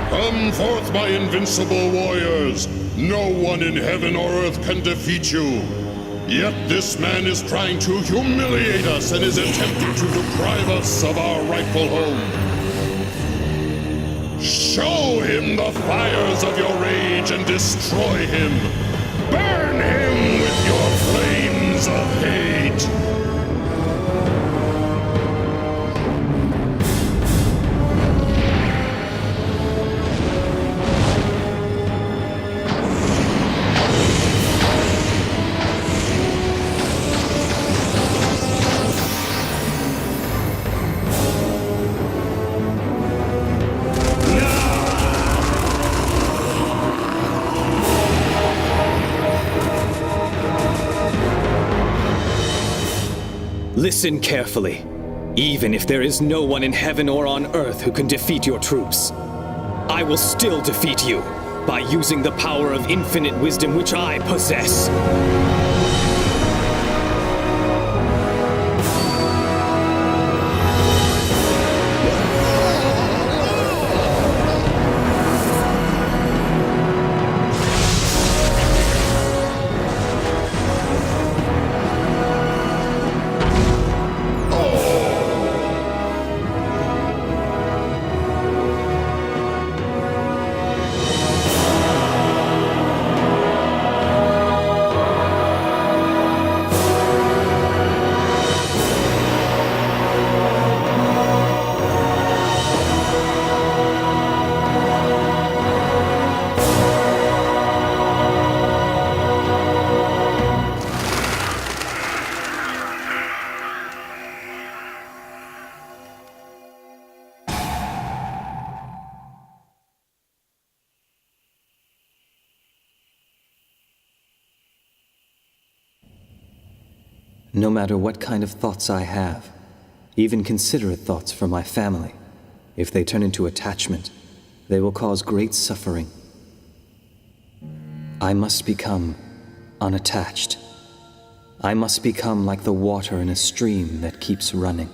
Come forth, my invincible warriors! No one in heaven or earth can defeat you! Yet this man is trying to humiliate us and is attempting to deprive us of our rightful home. Show him the fires of your rage and destroy him! Burn him with your flames of hate! Listen carefully. Even if there is no one in heaven or on earth who can defeat your troops, I will still defeat you by using the power of infinite wisdom which I possess. No matter what kind of thoughts I have, even considerate thoughts for my family, if they turn into attachment, they will cause great suffering. I must become unattached. I must become like the water in a stream that keeps running.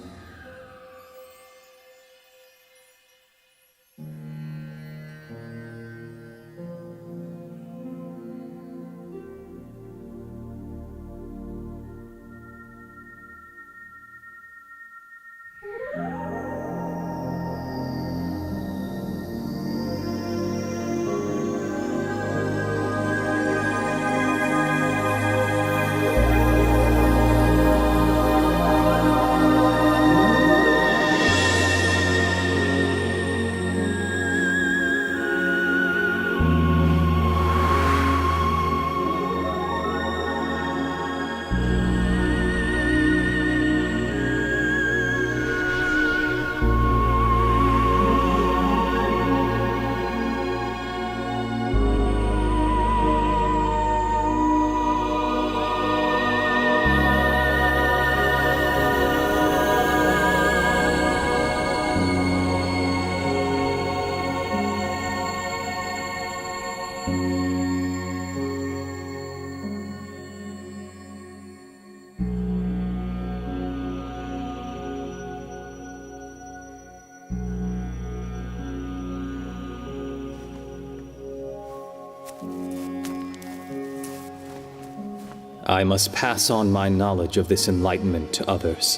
I must pass on my knowledge of this enlightenment to others.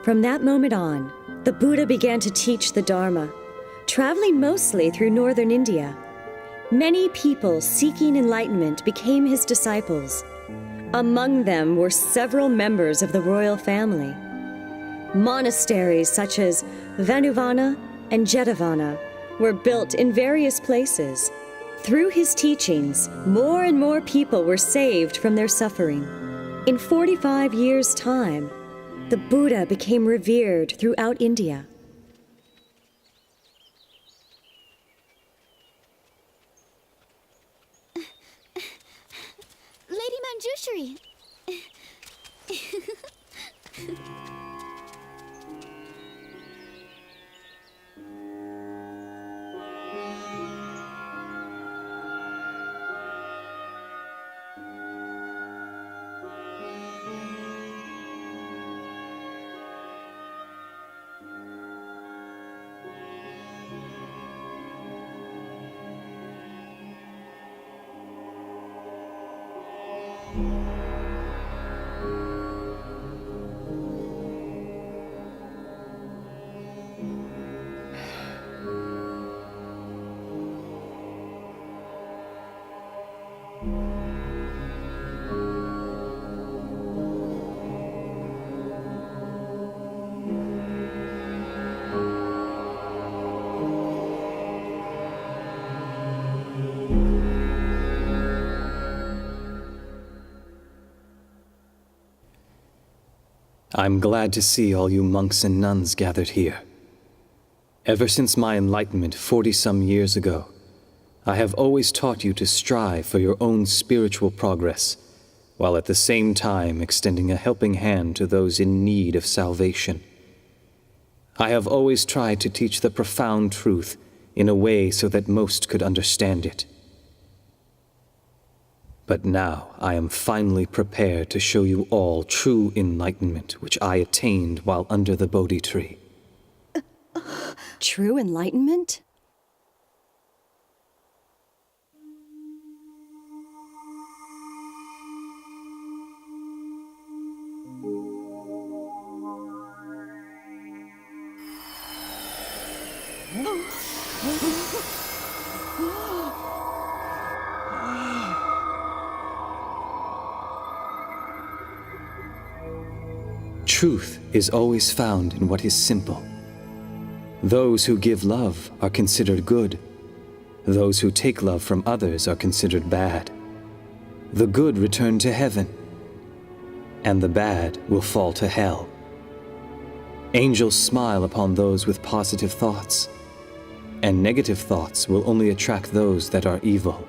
From that moment on, the Buddha began to teach the Dharma, traveling mostly through northern India. Many people seeking enlightenment became his disciples. Among them were several members of the royal family. Monasteries such as Vanuvana and Jetavana were built in various places. Through his teachings, more and more people were saved from their suffering. In 45 years' time, the Buddha became revered throughout India. Lady Manjushri! I'm glad to see all you monks and nuns gathered here. Ever since my enlightenment 40-some years ago, I have always taught you to strive for your own spiritual progress, while at the same time extending a helping hand to those in need of salvation. I have always tried to teach the profound truth in a way so that most could understand it. But now I am finally prepared to show you all true enlightenment, which I attained while under the Bodhi tree. True enlightenment? Truth is always found in what is simple. Those who give love are considered good. Those who take love from others are considered bad. The good return to heaven, and the bad will fall to hell. Angels smile upon those with positive thoughts, and negative thoughts will only attract those that are evil.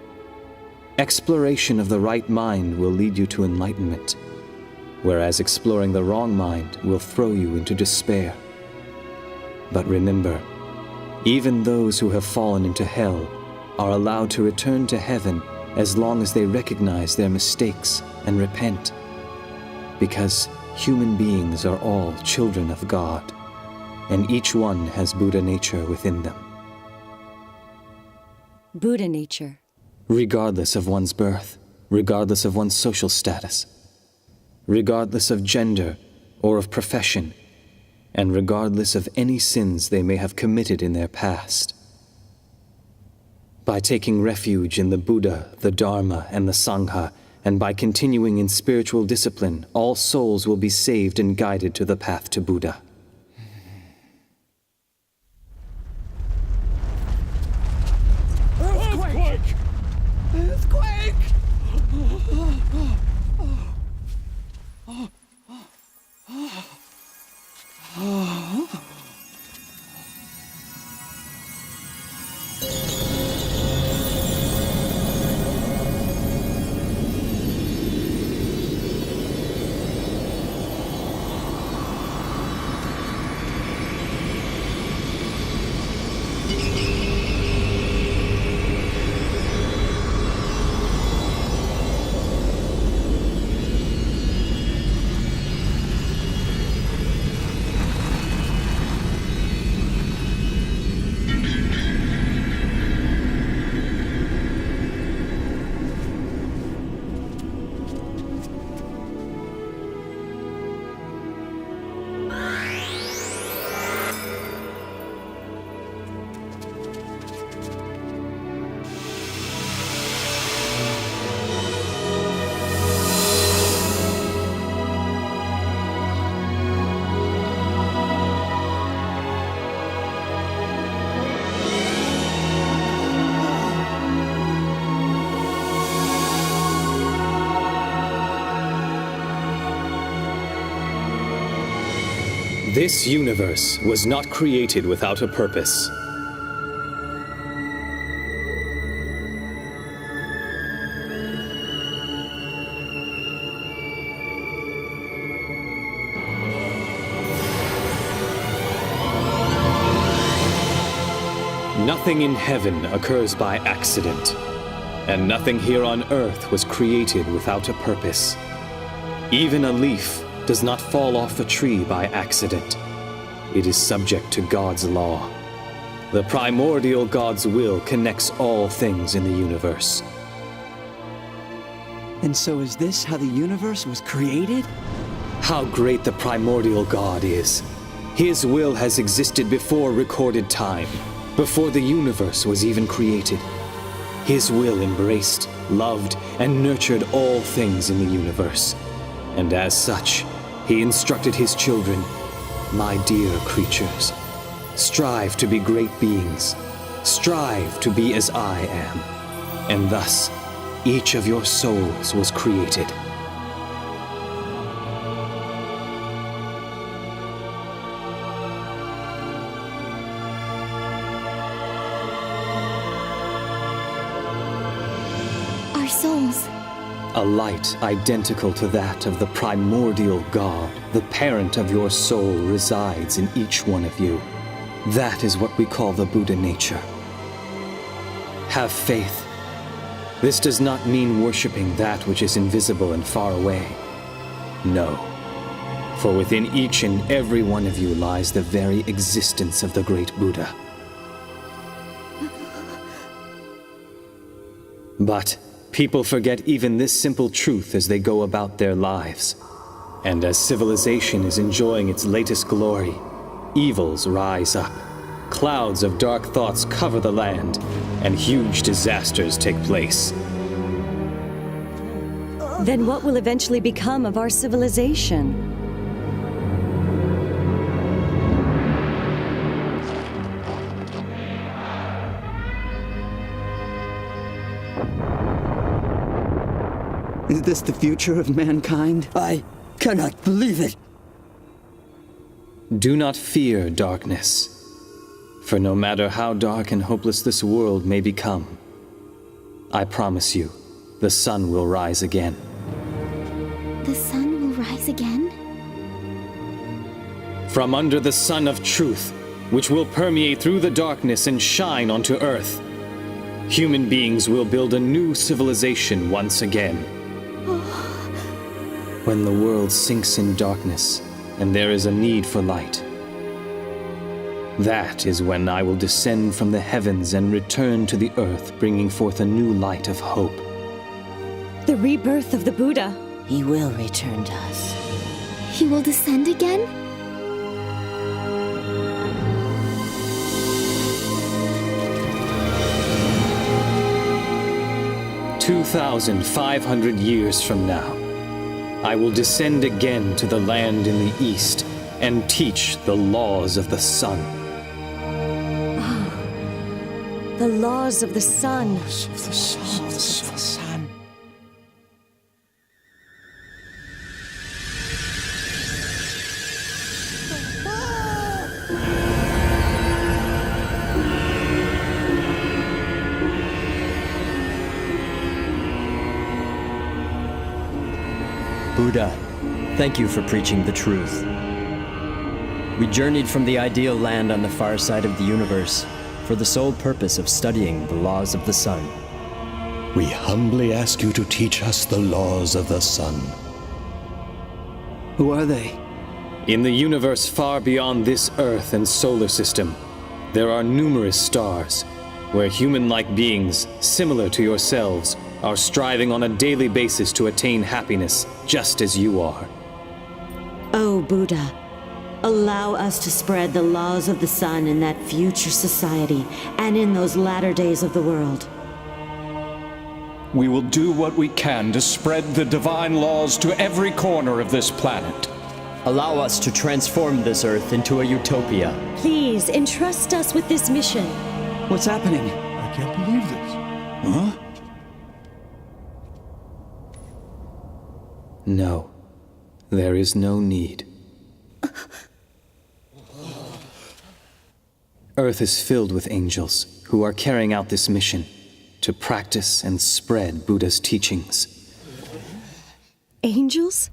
Exploration of the right mind will lead you to enlightenment, whereas exploring the wrong mind will throw you into despair. But remember, even those who have fallen into hell are allowed to return to heaven as long as they recognize their mistakes and repent, because human beings are all children of God, and each one has Buddha nature within them. Buddha nature. Regardless of one's birth, regardless of one's social status, regardless of gender or of profession, and regardless of any sins they may have committed in their past. By taking refuge in the Buddha, the Dharma, and the Sangha, and by continuing in spiritual discipline, all souls will be saved and guided to the path to Buddha. Earthquake! Earthquake! This universe was not created without a purpose. Nothing in heaven occurs by accident, and nothing here on earth was created without a purpose. Even a leaf does not fall off a tree by accident. It is subject to God's law. The primordial God's will connects all things in the universe. And so is this how the universe was created? How great the primordial God is. His will has existed before recorded time, before the universe was even created. His will embraced, loved, and nurtured all things in the universe. And as such, he instructed his children, "My dear creatures, strive to be great beings. Strive to be as I am." And thus, each of your souls was created. Our souls. A light identical to that of the primordial God, the parent of your soul, resides in each one of you. That is what we call the Buddha nature. Have faith. This does not mean worshipping that which is invisible and far away. No. For within each and every one of you lies the very existence of the great Buddha. But people forget even this simple truth as they go about their lives. And as civilization is enjoying its latest glory, evils rise up. Clouds of dark thoughts cover the land, and huge disasters take place. Then what will eventually become of our civilization? Is this the future of mankind? I cannot believe it. Do not fear darkness, for no matter how dark and hopeless this world may become, I promise you, the sun will rise again. The sun will rise again? From under the sun of truth, which will permeate through the darkness and shine onto earth, human beings will build a new civilization once again. When the world sinks in darkness and there is a need for light, that is when I will descend from the heavens and return to the earth, bringing forth a new light of hope. The rebirth of the Buddha. He will return to us. He will descend again? "2,500 years from now, I will descend again to the land in the east and teach the laws of the sun." The laws of the sun. Buddha, thank you for preaching the truth. We journeyed from the ideal land on the far side of the universe for the sole purpose of studying the laws of the sun. We humbly ask you to teach us the laws of the sun. Who are they? In the universe far beyond this Earth and solar system, there are numerous stars where human-like beings, similar to yourselves, are striving on a daily basis to attain happiness, just as you are. Oh, Buddha, allow us to spread the laws of the sun in that future society and in those latter days of the world. We will do what we can to spread the divine laws to every corner of this planet. Allow us to transform this Earth into a utopia. Please, entrust us with this mission. What's happening? I can't believe this. Huh? No, there is no need. Earth is filled with angels who are carrying out this mission to practice and spread Buddha's teachings. Angels?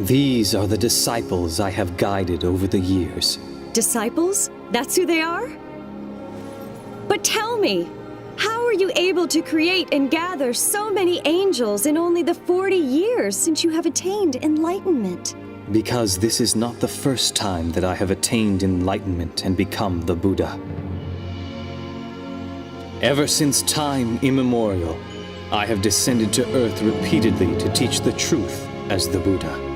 These are the disciples I have guided over the years. Disciples? That's who they are? But tell me, how are you able to create and gather so many angels in only the 40 years since you have attained enlightenment? Because this is not the first time that I have attained enlightenment and become the Buddha. Ever since time immemorial, I have descended to Earth repeatedly to teach the truth as the Buddha.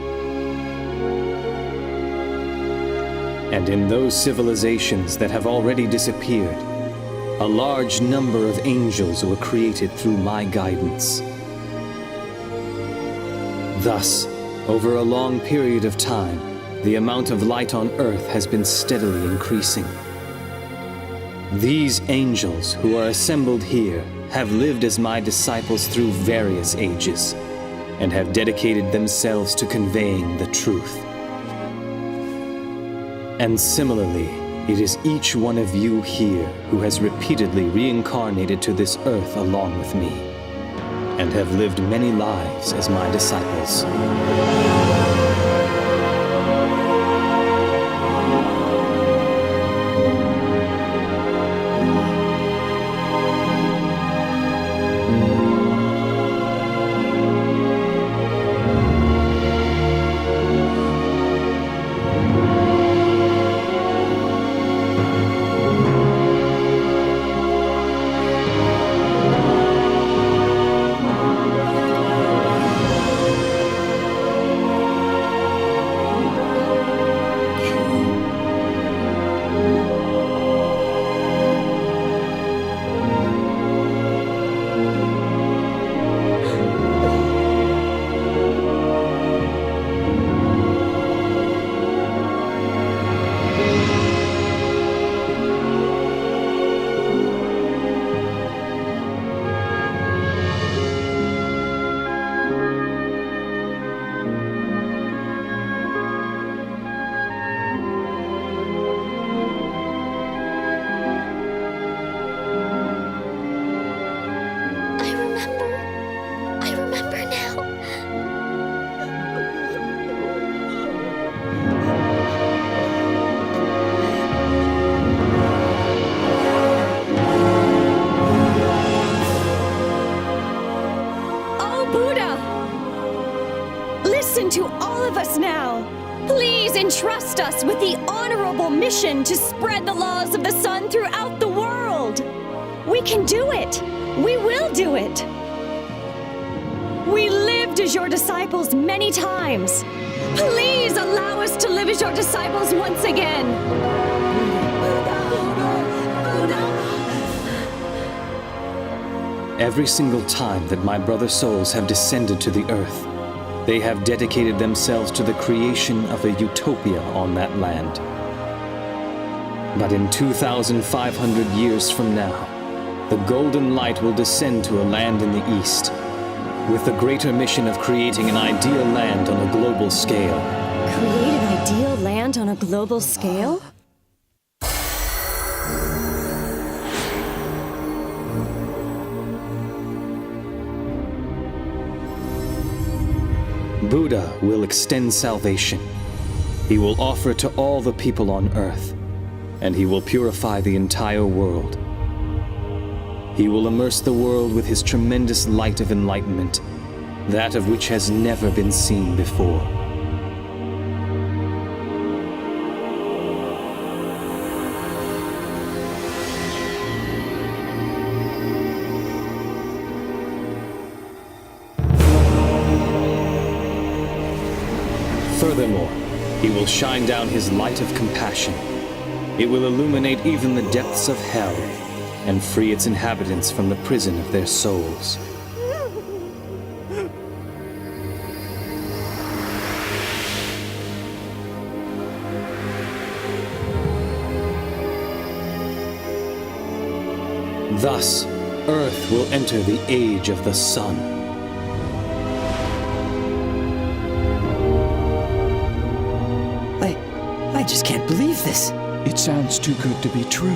And in those civilizations that have already disappeared, a large number of angels were created through my guidance. Thus, over a long period of time, the amount of light on Earth has been steadily increasing. These angels who are assembled here have lived as my disciples through various ages, and have dedicated themselves to conveying the truth. And similarly, it is each one of you here who has repeatedly reincarnated to this earth along with me, and have lived many lives as my disciples. To all of us now, please entrust us with the honorable mission to spread the laws of the sun throughout the world. We can do it. We will do it. We lived as your disciples many times. Please allow us to live as your disciples once again. Every single time that my brother souls have descended to the earth, they have dedicated themselves to the creation of a utopia on that land. But in 2,500 years from now, the golden light will descend to a land in the east, with the greater mission of creating an ideal land on a global scale. Create an ideal land on a global scale? Buddha will extend salvation. He will offer it to all the people on earth, and he will purify the entire world. He will immerse the world with his tremendous light of enlightenment, that of which has never been seen before. Furthermore, he will shine down his light of compassion. It will illuminate even the depths of hell and free its inhabitants from the prison of their souls. Thus, Earth will enter the age of the sun. I just can't believe this. It sounds too good to be true.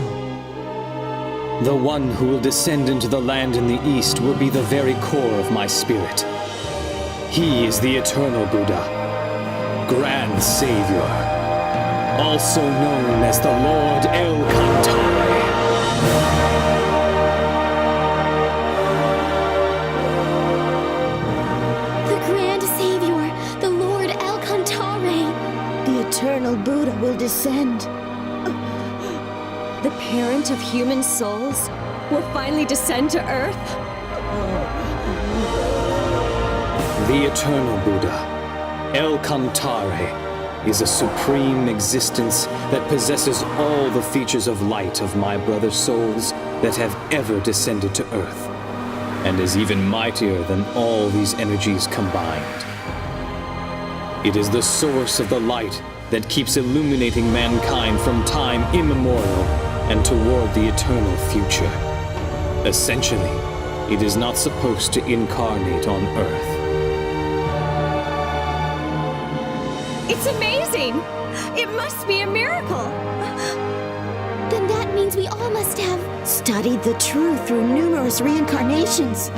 The one who will descend into the land in the east will be the very core of my spirit. He is the eternal Buddha, Grand Savior, also known as the Lord El Cantare. Eternal Buddha will descend. The parent of human souls will finally descend to Earth? The eternal Buddha, El Cantare, is a supreme existence that possesses all the features of light of my brother souls that have ever descended to Earth, and is even mightier than all these energies combined. It is the source of the light that keeps illuminating mankind from time immemorial and toward the eternal future. Essentially, it is not supposed to incarnate on Earth. It's amazing! It must be a miracle! Then that means we all must have studied the truth through numerous reincarnations.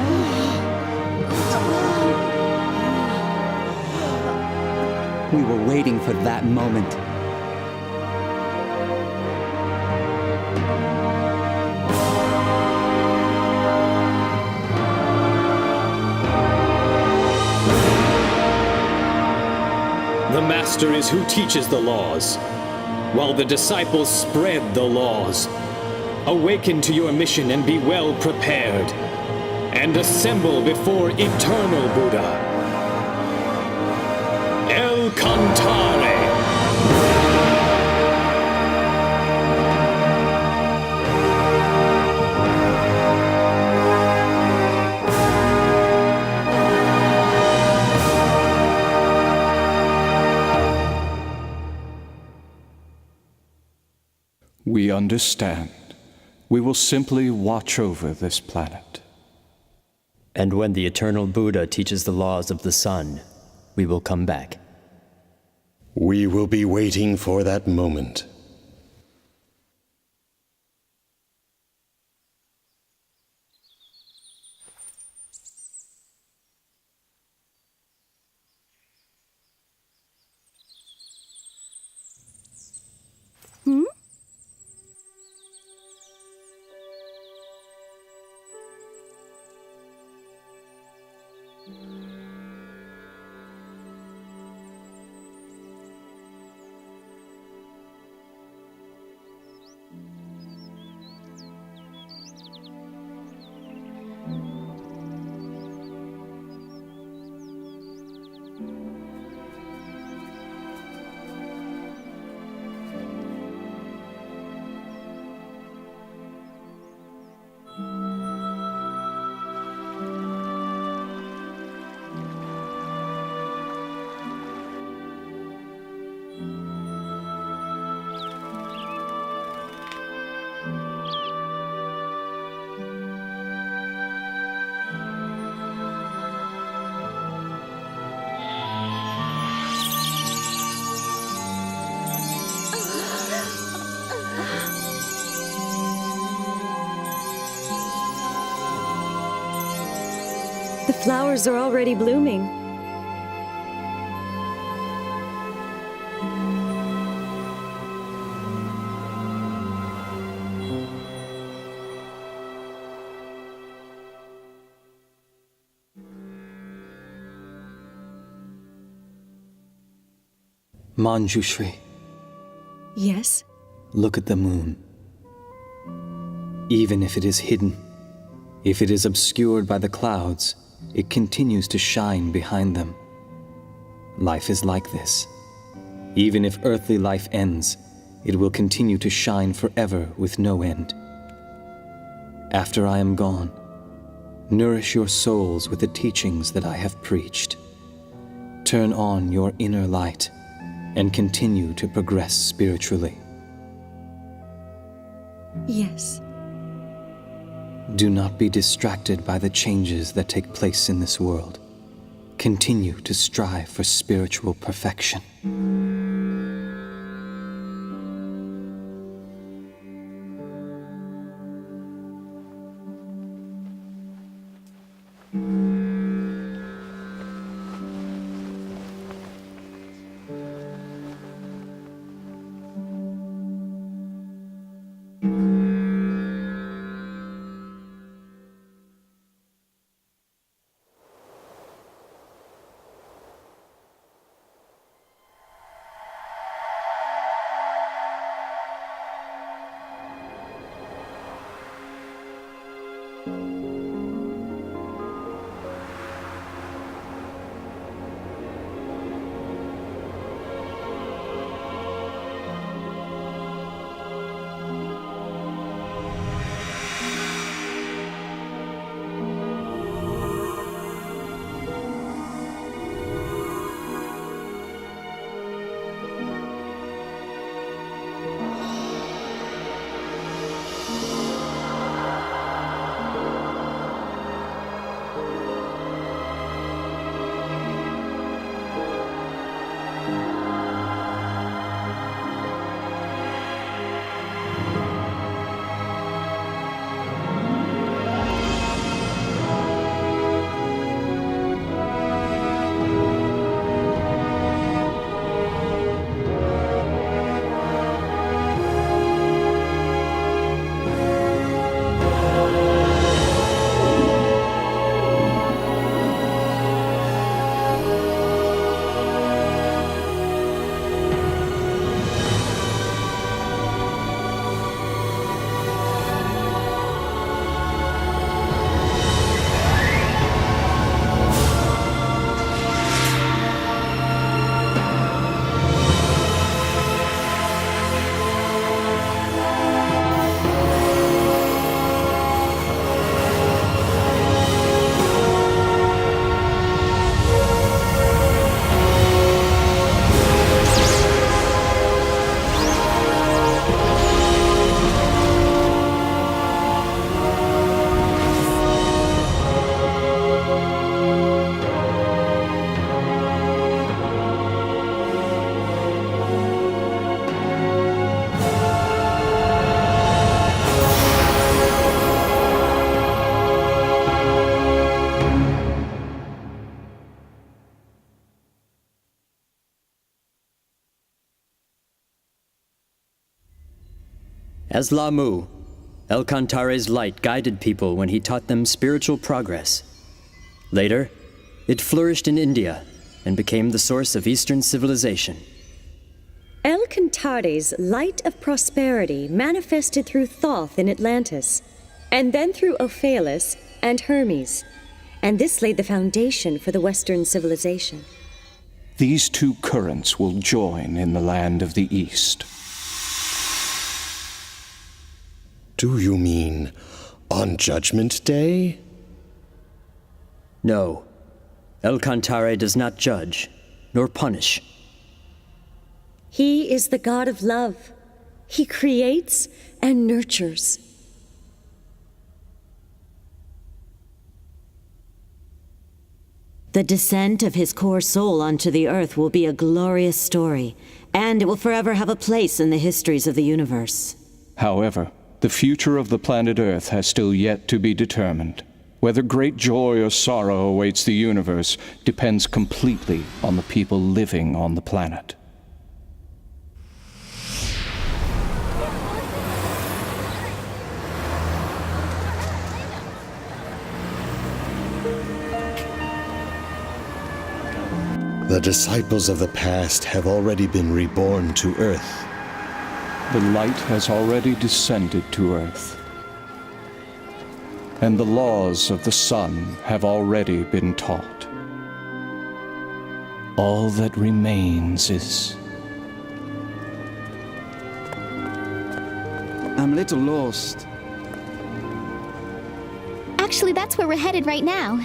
We were waiting for that moment. The Master is who teaches the laws, while the disciples spread the laws. Awaken to your mission and be well prepared, and assemble before eternal Buddha. El Cantare! We understand. We will simply watch over this planet. And when the eternal Buddha teaches the laws of the sun, we will come back. We will be waiting for that moment. The flowers are already blooming. Manjushri. Yes? Look at the moon. Even if it is hidden, if it is obscured by the clouds, it continues to shine behind them. Life is like this. Even if earthly life ends, it will continue to shine forever with no end. After I am gone, nourish your souls with the teachings that I have preached. Turn on your inner light and continue to progress spiritually. Yes. Do not be distracted by the changes that take place in this world. Continue to strive for spiritual perfection. As Lamu, El Cantare's light guided people when he taught them spiritual progress. Later, it flourished in India and became the source of Eastern civilization. El Cantare's light of prosperity manifested through Thoth in Atlantis, and then through Ophalis and Hermes, and this laid the foundation for the Western civilization. These two currents will join in the land of the East. Do you mean on Judgment Day? No. El Cantare does not judge, nor punish. He is the God of love. He creates and nurtures. The descent of his core soul onto the earth will be a glorious story, and it will forever have a place in the histories of the universe. However, the future of the planet Earth has still yet to be determined. Whether great joy or sorrow awaits the universe depends completely on the people living on the planet. The disciples of the past have already been reborn to Earth. The light has already descended to Earth, and the laws of the sun have already been taught. All that remains is I'm a little lost. Actually, that's where we're headed right now.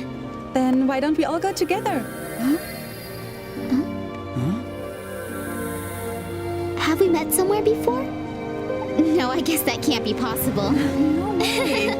Then why don't we all go together? Huh? Have we met somewhere before? No, I guess that can't be possible. No way.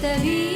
Vida